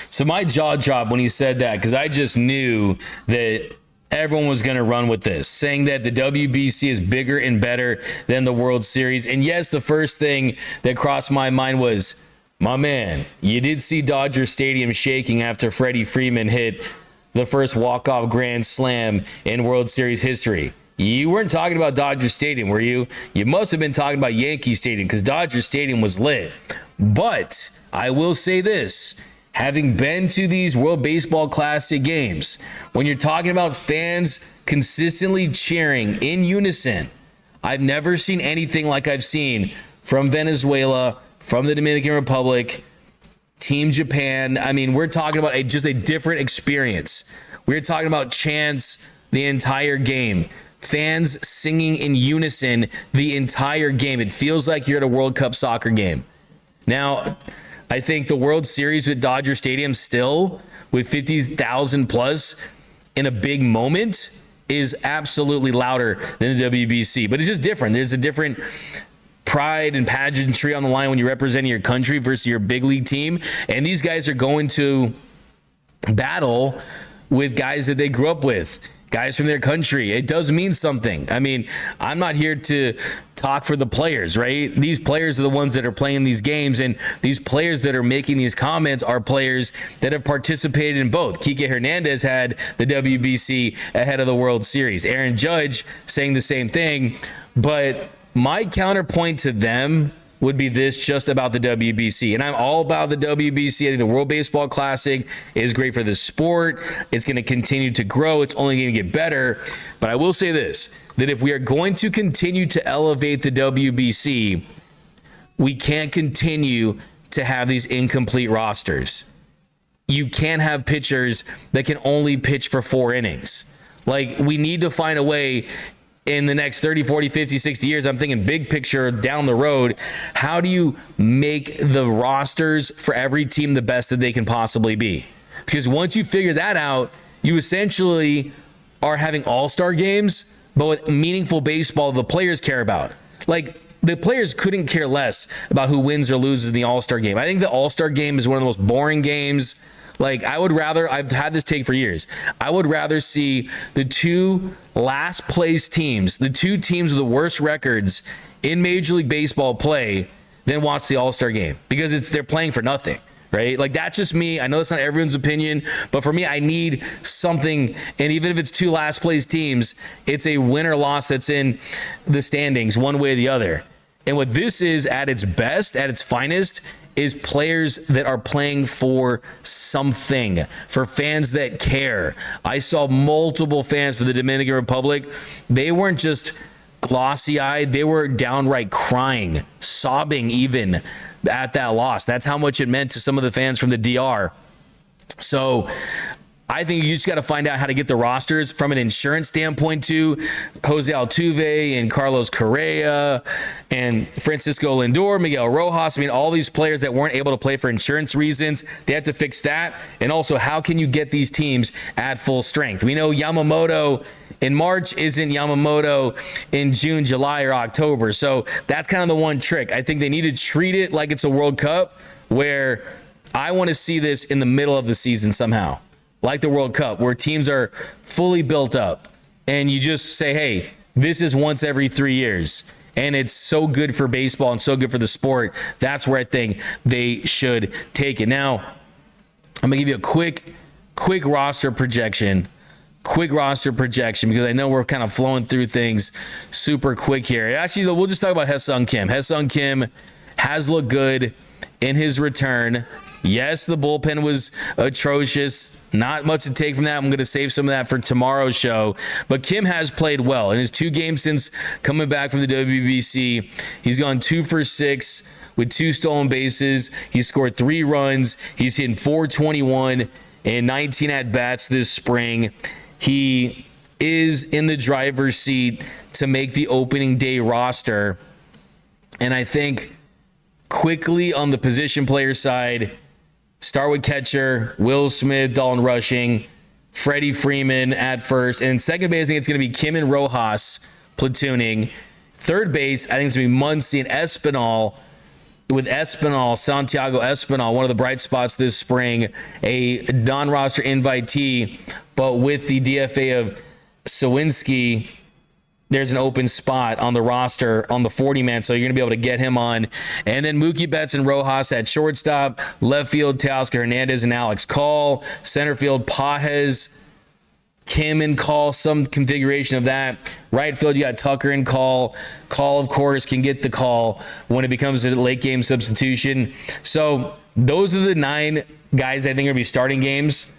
So my jaw dropped when he said that, because I just knew that everyone was going to run with this, saying that the WBC is bigger and better than the World Series. And yes, the first thing that crossed my mind was, My man, you did see Dodger Stadium shaking after Freddie Freeman hit the first walk-off grand slam in World Series history. You weren't talking about Dodger Stadium, were you? You must have been talking about Yankee Stadium, because Dodger Stadium was lit. But I will say this, having been to these World Baseball Classic games, when you're talking about fans consistently cheering in unison, I've never seen anything like I've seen from Venezuela, from the Dominican Republic, Team Japan. I mean, we're talking about just a different experience. We're talking about chants the entire game. Fans singing in unison the entire game. It feels like you're at a World Cup soccer game. Now, I think the World Series at Dodger Stadium still, with 50,000 plus in a big moment, is absolutely louder than the WBC. But it's just different. There's a different pride and pageantry on the line when you're representing your country versus your big league team. And these guys are going to battle with guys that they grew up with, guys from their country. It does mean something. I mean, I'm not here to talk for the players, right? These players are the ones that are playing these games, and these players that are making these comments are players that have participated in both. Kike Hernandez had the WBC ahead of the World Series. Aaron Judge saying the same thing, but my counterpoint to them would be this, just about the WBC. And I'm all about the WBC. I think the World Baseball Classic is great for the sport. It's going to continue to grow. It's only going to get better. But I will say this, that if we are going to continue to elevate the WBC, we can't continue to have these incomplete rosters. You can't have pitchers that can only pitch for 4 innings. Like, we need to find a way in the next 30, 40, 50, 60 years, I'm thinking big picture down the road, how do you make the rosters for every team the best that they can possibly be? Because once you figure that out, you essentially are having all-star games, but with meaningful baseball the players care about. Like, the players couldn't care less about who wins or loses in the all-star game. I think the all-star game is one of the most boring games. Like, I would rather, I've had this take for years, I would rather see the 2 last place teams, the 2 teams with the worst records in Major League Baseball play than watch the All-Star game, because they're playing for nothing, right? Like, that's just me. I know that's not everyone's opinion, but for me, I need something. And even if it's 2 last place teams, it's a win or loss that's in the standings one way or the other. And what this is at its best, at its finest, is players that are playing for something, for fans that care. I saw multiple fans for the Dominican Republic. They weren't just glossy-eyed. They were downright crying, sobbing even at that loss. That's how much it meant to some of the fans from the DR. So I think you just got to find out how to get the rosters from an insurance standpoint too. Jose Altuve and Carlos Correa and Francisco Lindor, Miguel Rojas. I mean, all these players that weren't able to play for insurance reasons, they have to fix that. And also, how can you get these teams at full strength? We know Yamamoto in March isn't Yamamoto in June, July, or October. So that's kind of the one trick. I think they need to treat it like it's a World Cup, where I want to see this in the middle of the season somehow, like the World Cup, where teams are fully built up and you just say, hey, this is once every 3 years. And it's so good for baseball and so good for the sport. That's where I think they should take it. Now, I'm going to give you a quick roster projection. Because I know we're kind of flowing through things super quick here. Actually, we'll just talk about Ha-Seong Kim. Ha-Seong Kim has looked good in his return. Yes, the bullpen was atrocious. Not much to take from that. I'm going to save some of that for tomorrow's show. But Kim has played well. In his 2 games since coming back from the WBC, he's gone 2 for 6 with 2 stolen bases. He's scored 3 runs. He's hitting .421 and 19 at-bats this spring. He is in the driver's seat to make the opening day roster. And I think quickly on the position player side, start with catcher, Will Smith, Dalton Rushing, Freddie Freeman at first. And second base, I think it's going to be Kim and Rojas platooning. Third base, I think it's going to be Muncy and Espinal, with Santiago Espinal, one of the bright spots this spring, a non-roster invitee, but with the DFA of Sawinski, there's an open spot on the roster on the 40-man, so you're going to be able to get him on. And then Mookie Betts and Rojas at shortstop, left field, Teoscar Hernandez and Alex Call, center field, Pajes, Kim and Call, some configuration of that. Right field, you got Tucker and Call. Call, of course, can get the call when it becomes a late game substitution. So those are the 9 guys I think are going to be starting games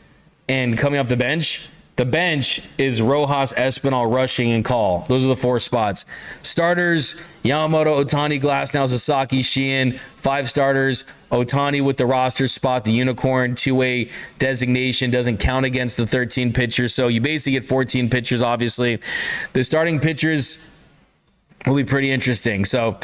and coming off the bench. The bench is Rojas, Espinal, Rushing, and Call. Those are the 4 spots. Starters, Yamamoto, Ohtani, Glasnow, Sasaki, Sheehan. 5 starters. Ohtani with the roster spot, the unicorn, 2-way designation, doesn't count against the 13 pitchers. So you basically get 14 pitchers, obviously. The starting pitchers will be pretty interesting. So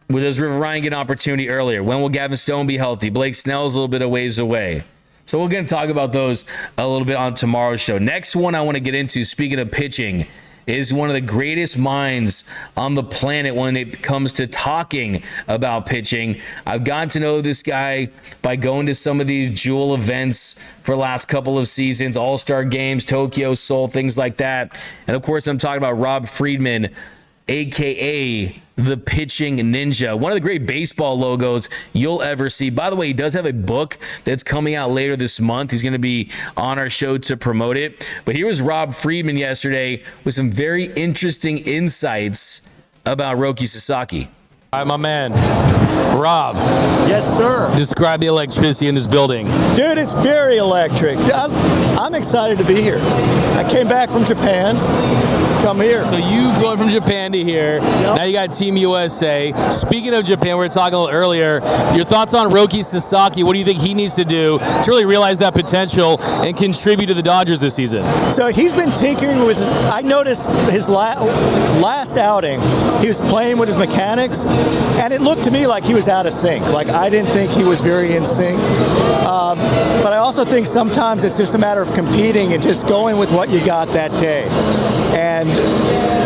does River Ryan get an opportunity earlier? When will Gavin Stone be healthy? Blake Snell's a little bit of ways away. So we're going to talk about those a little bit on tomorrow's show. Next one I want to get into, speaking of pitching, is one of the greatest minds on the planet when it comes to talking about pitching. I've gotten to know this guy by going to some of these jewel events for the last couple of seasons, All-Star games, Tokyo, Seoul, things like that. And of course, I'm talking about Rob Friedman, a.k.a. the pitching ninja, one of the great baseball logos you'll ever see. By the way, he does have a book that's coming out later this month. He's going to be on our show to promote it. But here was Rob Friedman yesterday with some very interesting insights about Roki Sasaki. All right, my man, Rob. Yes, sir. Describe the electricity in this building. Dude, it's very electric. I'm excited to be here. I came back from Japan to come here. So you going from Japan to here. Yep. Now you got Team USA. Speaking of Japan, we were talking a little earlier. Your thoughts on Roki Sasaki? What do you think he needs to do to really realize that potential and contribute to the Dodgers this season? So he's been tinkering with I noticed his last outing, he was playing with his mechanics, and it looked to me like he was out of sync. Like, I didn't think he was very in sync. But I also think sometimes it's just a matter of competing and just going with what you got that day. And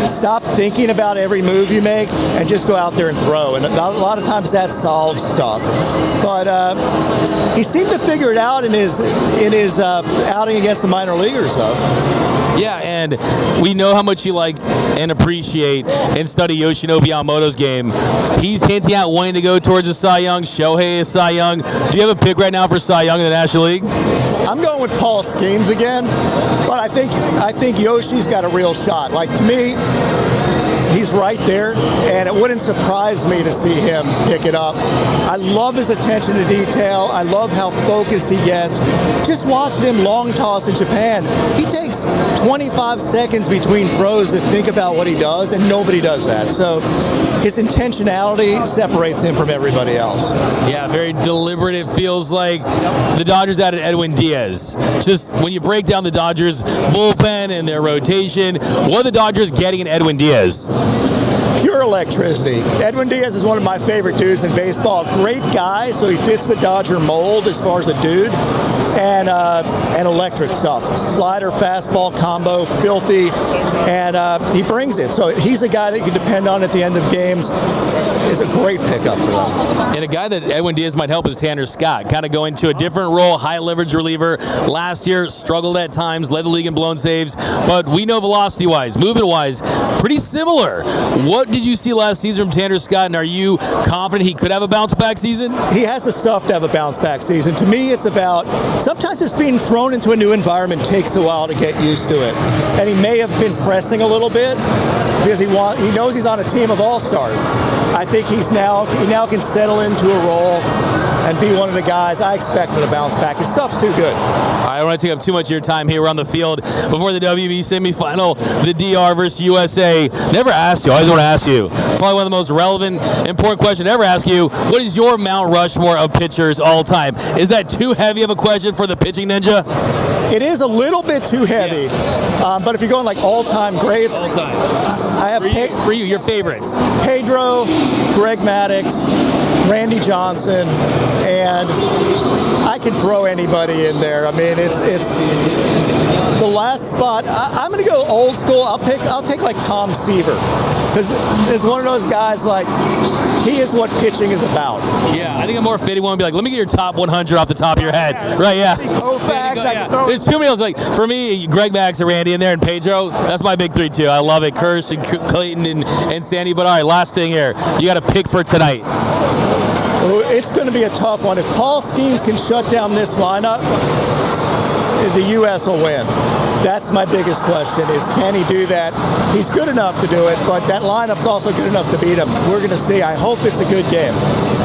stop thinking about every move you make and just go out there and throw. And a lot of times that solves stuff. But he seemed to figure it out in his outing against the minor leaguers, though. Yeah, and we know how much you like and appreciate and study Yoshinobu Yamamoto's game. He's hinting at wanting to go towards a Cy Young. Shohei is Cy Young. Do you have a pick right now for Cy Young in the National League? I'm going with Paul Skenes again, but I think Yoshi's got a real shot. Like, to me, he's right there, and it wouldn't surprise me to see him pick it up. I love his attention to detail. I love how focused he gets. Just watching him long toss in Japan, he takes 25 seconds between throws to think about what he does, and nobody does that. So his intentionality separates him from everybody else. Yeah, very deliberate. It feels like the Dodgers added Edwin Diaz. Just when you break down the Dodgers bullpen and their rotation, what are the Dodgers getting in Edwin Diaz? Pure electricity. Edwin Diaz is one of my favorite dudes in baseball. Great guy, so he fits the Dodger mold as far as a dude. And electric stuff. Slider, fastball combo, filthy, and he brings it. So he's a guy that you can depend on at the end of games. Is a great pickup for them. And a guy that Edwin Diaz might help is Tanner Scott, kind of going to a different role, high leverage reliever. Last year, struggled at times, led the league in blown saves, but we know velocity-wise, movement-wise, pretty similar. What did you see last season from Tanner Scott, and are you confident he could have a bounce-back season? He has the stuff to have a bounce-back season. To me, it's about, sometimes just being thrown into a new environment takes a while to get used to it. And he may have been pressing a little bit because he knows he's on a team of all-stars. I think he now can settle into a role and be one of the guys. I expect him to bounce back. His stuff's too good. I don't want to take up too much of your time here. We're on the field before the WB semifinal, the DR versus USA. Never asked you. I always want to ask you. Probably one of the most relevant, important questions to ever ask you. What is your Mount Rushmore of pitchers all time? Is that too heavy of a question for the pitching ninja? It is a little bit too heavy. Yeah. But if you're going like all-time greats, all-time. I have for you, your favorites. Pedro, Greg Maddux, Randy Johnson, and I can throw anybody in there. I mean, it's the last spot. I'm going to go old school. I'll take like Tom Seaver, because it's one of those guys like he is what pitching is about. Yeah, I think a more fitting one would be like, let me get your top 100 off the top of your head. Right, yeah. There's too many. Like, for me, Greg Max and Randy in there and Pedro, that's my big three, too. I love it. Kirsch and Clayton and Sandy. But all right, last thing here. You got to pick for tonight. It's going to be a tough one. If Paul Skenes can shut down this lineup, the U.S. will win. That's my biggest question is, can he do that? He's good enough to do it, but that lineup's also good enough to beat him. We're going to see. I hope it's a good game.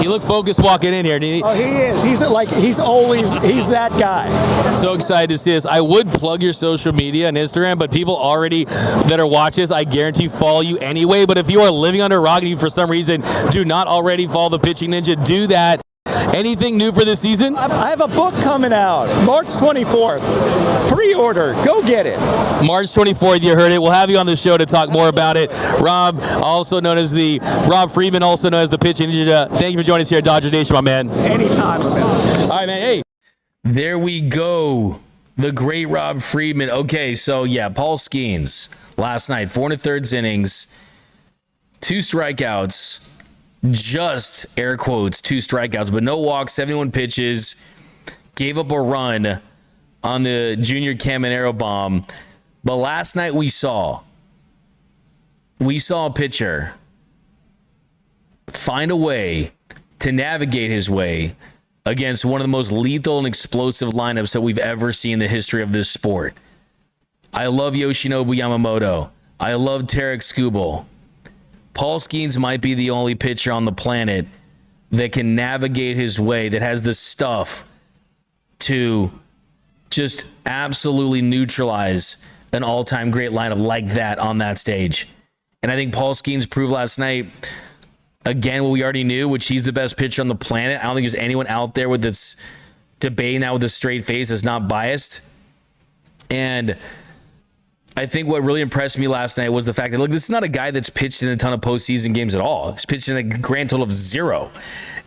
He looked focused walking in here, didn't he? Oh, he is. He's that guy. So excited to see this. I would plug your social media and Instagram, but people already that are watching this, I guarantee follow you anyway. But if you are living under a rock and you for some reason do not already follow the Pitching Ninja, do that. Anything new for this season? I have a book coming out March 24th. Pre-order. Go get it. March 24th, you heard it. We'll have you on the show to talk more about it. Rob, also known as Rob Friedman, also known as the Pitching Ninja. Thank you for joining us here at Dodger Nation, my man. Anytime, Smith. All right, man. Hey. There we go. The great Rob Friedman. Okay, so yeah, Paul Skenes last night, 4 1/3 innings, 2 strikeouts. Just air quotes 2 strikeouts, but no walks, 71 pitches, gave up a run on the Junior Caminero bomb. But last night we saw a pitcher find a way to navigate his way against one of the most lethal and explosive lineups that we've ever seen in the history of this sport. I love Yoshinobu Yamamoto. I love Tarek Skubal. Paul Skenes might be the only pitcher on the planet that can navigate his way, that has the stuff to just absolutely neutralize an all-time great lineup like that on that stage. And I think Paul Skenes proved last night, again, what we already knew, which he's the best pitcher on the planet. I don't think there's anyone out there with this debating that with a straight face that's not biased. And I think what really impressed me last night was the fact that, look, this is not a guy that's pitched in a ton of postseason games at all. He's pitched in a grand total of 0.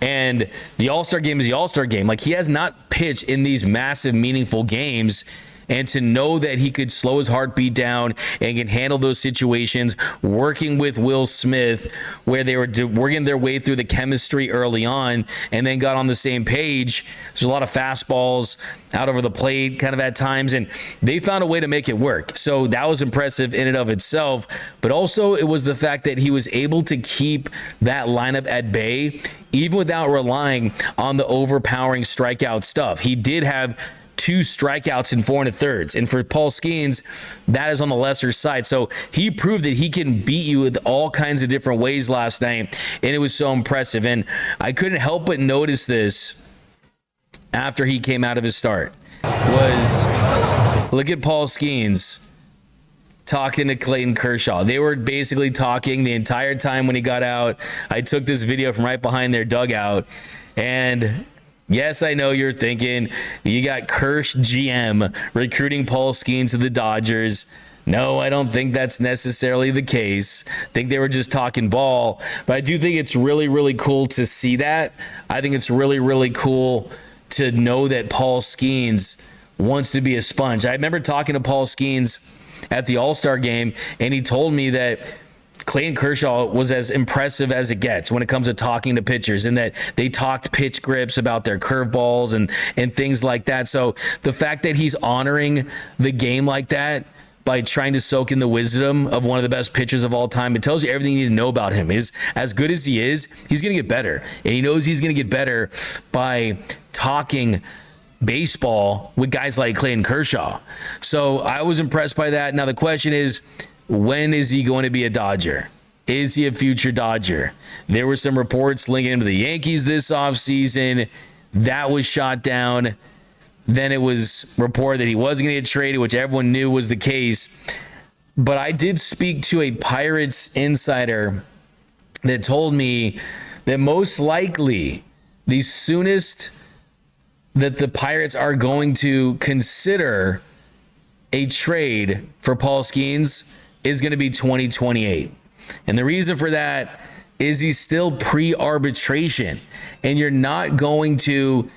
And the All-Star game is the All-Star game. Like, he has not pitched in these massive, meaningful games. And to know that he could slow his heartbeat down and can handle those situations, working with Will Smith, where they were working their way through the chemistry early on and then got on the same page. There's a lot of fastballs out over the plate kind of at times, and they found a way to make it work. So that was impressive in and of itself. But also it was the fact that he was able to keep that lineup at bay, even without relying on the overpowering strikeout stuff. He did have 2 strikeouts in 4 1/3. And for Paul Skenes, that is on the lesser side. So he proved that he can beat you with all kinds of different ways last night. And it was so impressive. And I couldn't help but notice this after he came out of his start. Look at Paul Skenes talking to Clayton Kershaw. They were basically talking the entire time when he got out. I took this video from right behind their dugout. And yes, I know you're thinking, you got Kirsch GM recruiting Paul Skenes to the Dodgers. No, I don't think that's necessarily the case. I think they were just talking ball. But I do think it's really, really cool to see that. I think it's really, really cool to know that Paul Skenes wants to be a sponge. I remember talking to Paul Skenes at the All-Star game, and he told me that Clayton Kershaw was as impressive as it gets when it comes to talking to pitchers, and that they talked pitch grips about their curveballs and things like that. So the fact that he's honoring the game like that by trying to soak in the wisdom of one of the best pitchers of all time, it tells you everything you need to know about him. Is as good as he is, he's going to get better. And he knows he's going to get better by talking baseball with guys like Clayton Kershaw. So I was impressed by that. Now the question is, when is he going to be a Dodger? Is he a future Dodger? There were some reports linking him to the Yankees this offseason. That was shot down. Then it was reported that he wasn't going to get traded, which everyone knew was the case. But I did speak to a Pirates insider that told me that most likely the soonest that the Pirates are going to consider a trade for Paul Skenes is going to be 2028. And the reason for that is he's still pre-arbitration, and you're not going to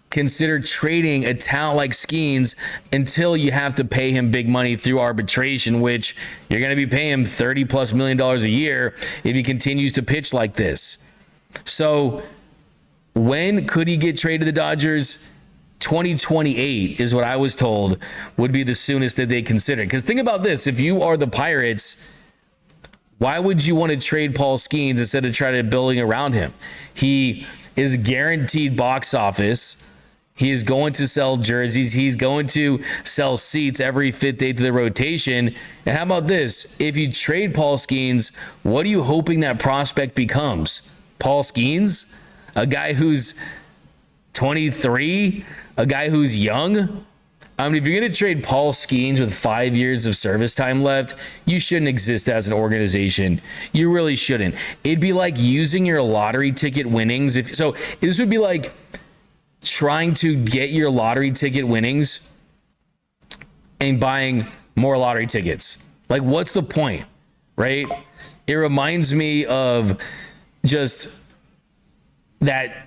consider trading a talent like Skenes until you have to pay him big money through arbitration, which you're going to be paying him $30+ million a year if he continues to pitch like this. So when could he get traded to the Dodgers? 2028 is what I was told would be the soonest that they consider. Because think about this. If you are the Pirates, why would you want to trade Paul Skenes instead of trying to building around him? He is guaranteed box office. He is going to sell jerseys. He's going to sell seats every fifth day to the rotation. And how about this? If you trade Paul Skenes, what are you hoping that prospect becomes? Paul Skenes? A guy who's 23? A guy who's young? I mean, if you're going to trade Paul Skenes with 5 years of service time left, you shouldn't exist as an organization. You really shouldn't. It'd be like using your lottery ticket winnings. This would be like trying to get your lottery ticket winnings and buying more lottery tickets. Like, what's the point, right? It reminds me of just that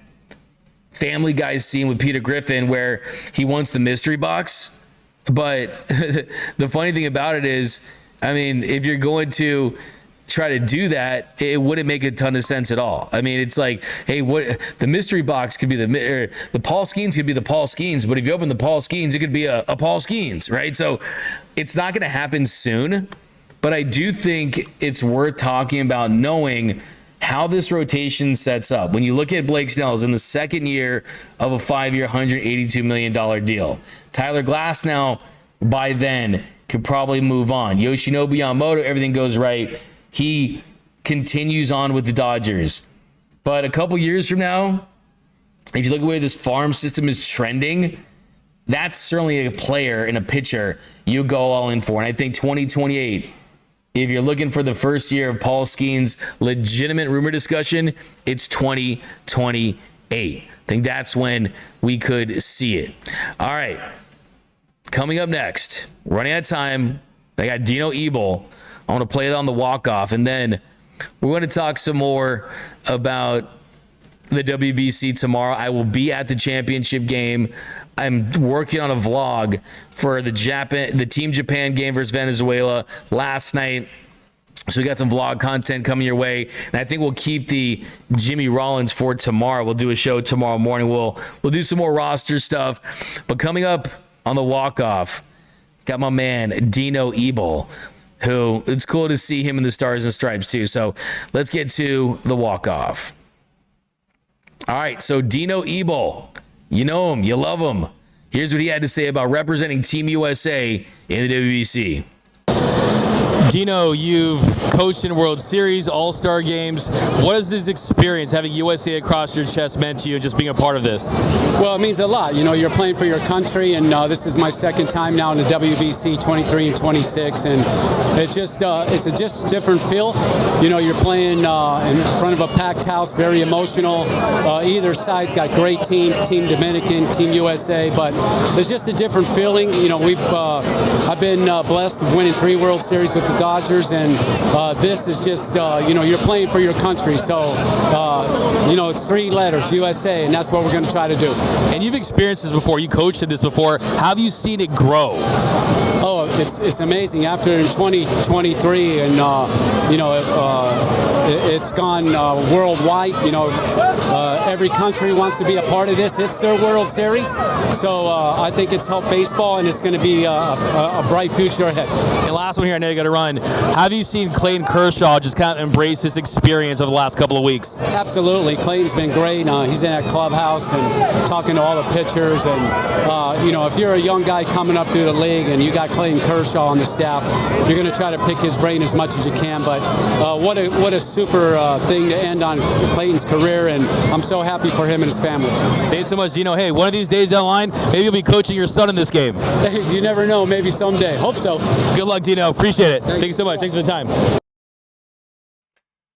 Family Guy scene with Peter Griffin where he wants the mystery box. But the funny thing about it is, I mean, if you're going to try to do that, it wouldn't make a ton of sense at all. I mean, it's like, hey, what the mystery box could be the Paul Skenes could be the Paul Skenes, but if you open the Paul Skenes, it could be a Paul Skenes, right? So it's not going to happen soon, but I do think it's worth talking about knowing how this rotation sets up. When you look at Blake Snell's in the second year of a 5-year, $182 million deal. Tyler Glass now, by then, could probably move on. Yoshinobu Yamamoto, everything goes right. He continues on with the Dodgers. But a couple years from now, if you look at where this farm system is trending, that's certainly a player and a pitcher you go all in for. And I think 2028, if you're looking for the first year of Paul Skenes' legitimate rumor discussion, it's 2028. I think that's when we could see it. All right. Coming up next, running out of time, I got Dino Ebel. I want to play it on the walk-off, and then we're going to talk some more about the WBC tomorrow. I will be at the championship game. I'm working on a vlog for the Team Japan game versus Venezuela last night. So we got some vlog content coming your way, and I think we'll keep the Jimmy Rollins for tomorrow. We'll do a show tomorrow morning. We'll do some more roster stuff. But coming up on the walk-off, got my man Dino Ebel, who it's cool to see him in the Stars and Stripes too. So let's get to the walk-off. All right, so Dino Ebel, you know him, you love him. Here's what he had to say about representing Team USA in the WBC. Dino, you've coached in World Series, All-Star games. What has this experience, having USA across your chest, meant to you, just being a part of this? Well, it means a lot. You know, you're playing for your country, and this is my second time now in the WBC, 23 and 26, and it's a just different feel. You know, you're playing in front of a packed house, very emotional. Either side's got great team Dominican, Team USA, but it's just a different feeling. You know, I've been blessed with winning 3 World Series with the Dodgers, and this is just, you know, you're playing for your country. So, you know, it's 3 letters, USA, and that's what we're going to try to do. And you've experienced this before. You coached in this before. How have you seen it grow? Oh, it's amazing. After in 2023, and you know, it's gone worldwide. You know, every country wants to be a part of this. It's their World Series, so I think it's helped baseball, and it's going to be a bright future ahead. And last one here, I know you got to run. Have you seen Clayton Kershaw just kind of embrace this experience over the last couple of weeks? Absolutely. Clayton's been great. He's in that clubhouse and talking to all the pitchers. And, you know, if you're a young guy coming up through the league and you got Clayton Kershaw on the staff, you're going to try to pick his brain as much as you can. But what a super thing to end on Clayton's career. And I'm so happy for him and his family. Thanks so much, Dino. Hey, one of these days down the line, maybe you'll be coaching your son in this game. Hey, you never know. Maybe someday. Hope so. Good luck, Dino. Appreciate it. Thank you so much. Thanks for the time.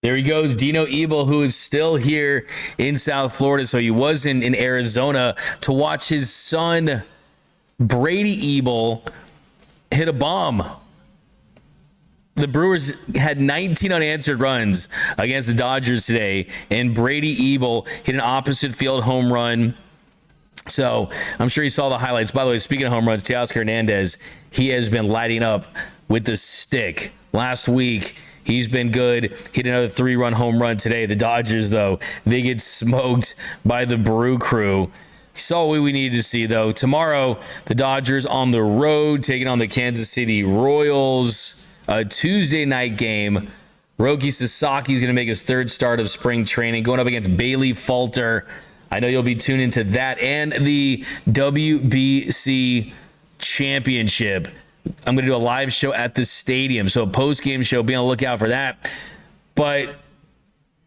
There he goes, Dino Ebel, who is still here in South Florida. So he was in Arizona to watch his son, Brady Ebel, hit a bomb. The Brewers had 19 unanswered runs against the Dodgers today, and Brady Ebel hit an opposite field home run. So I'm sure you saw the highlights. By the way, speaking of home runs, Teoscar Hernandez, he has been lighting up with the stick. Last week, He's been good. Hit another 3-run home run today. The Dodgers, though, they get smoked by the Brew Crew. Saw what we needed to see, though. Tomorrow, the Dodgers on the road taking on the Kansas City Royals. A Tuesday night game. Roki Sasaki's going to make his 3rd start of spring training, going up against Bailey Falter. I know you'll be tuned into that and the WBC Championship. I'm going to do a live show at the stadium, so a post-game show. Be on the lookout for that. But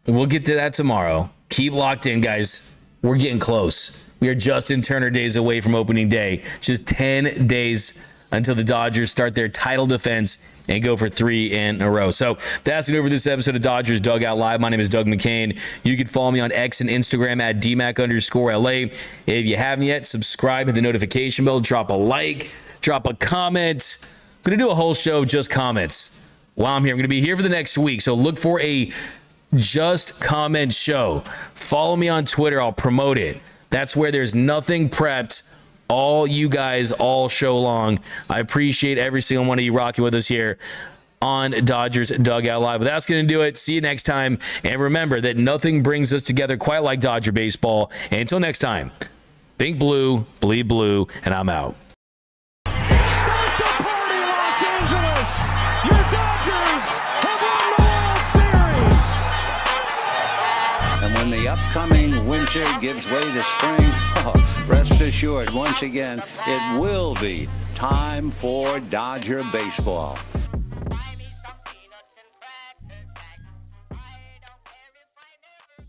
we'll get to that tomorrow. Keep locked in, guys. We're getting close. We are Justin Turner days away from opening day. Just 10 days until the Dodgers start their title defense and go for 3 in a row. So that's it over this episode of Dodgers Dugout Live. My name is Doug McKain. You can follow me on X and Instagram at DMac_LA. If you haven't yet, subscribe, hit the notification bell, drop a like, drop a comment. I'm going to do a whole show of just comments while I'm here. I'm going to be here for the next week, so look for a just comment show. Follow me on Twitter. I'll promote it. That's where there's nothing prepped. All you guys all show long. I appreciate every single one of you rocking with us here on Dodgers Dugout Live. But that's going to do it. See you next time. And remember that nothing brings us together quite like Dodger baseball. And until next time, think blue, bleed blue, and I'm out. Start the party, Los Angeles! Your Dodgers have won the World Series! And when the upcoming winter gives way to spring, rest assured, once again, it will be time for Dodger baseball.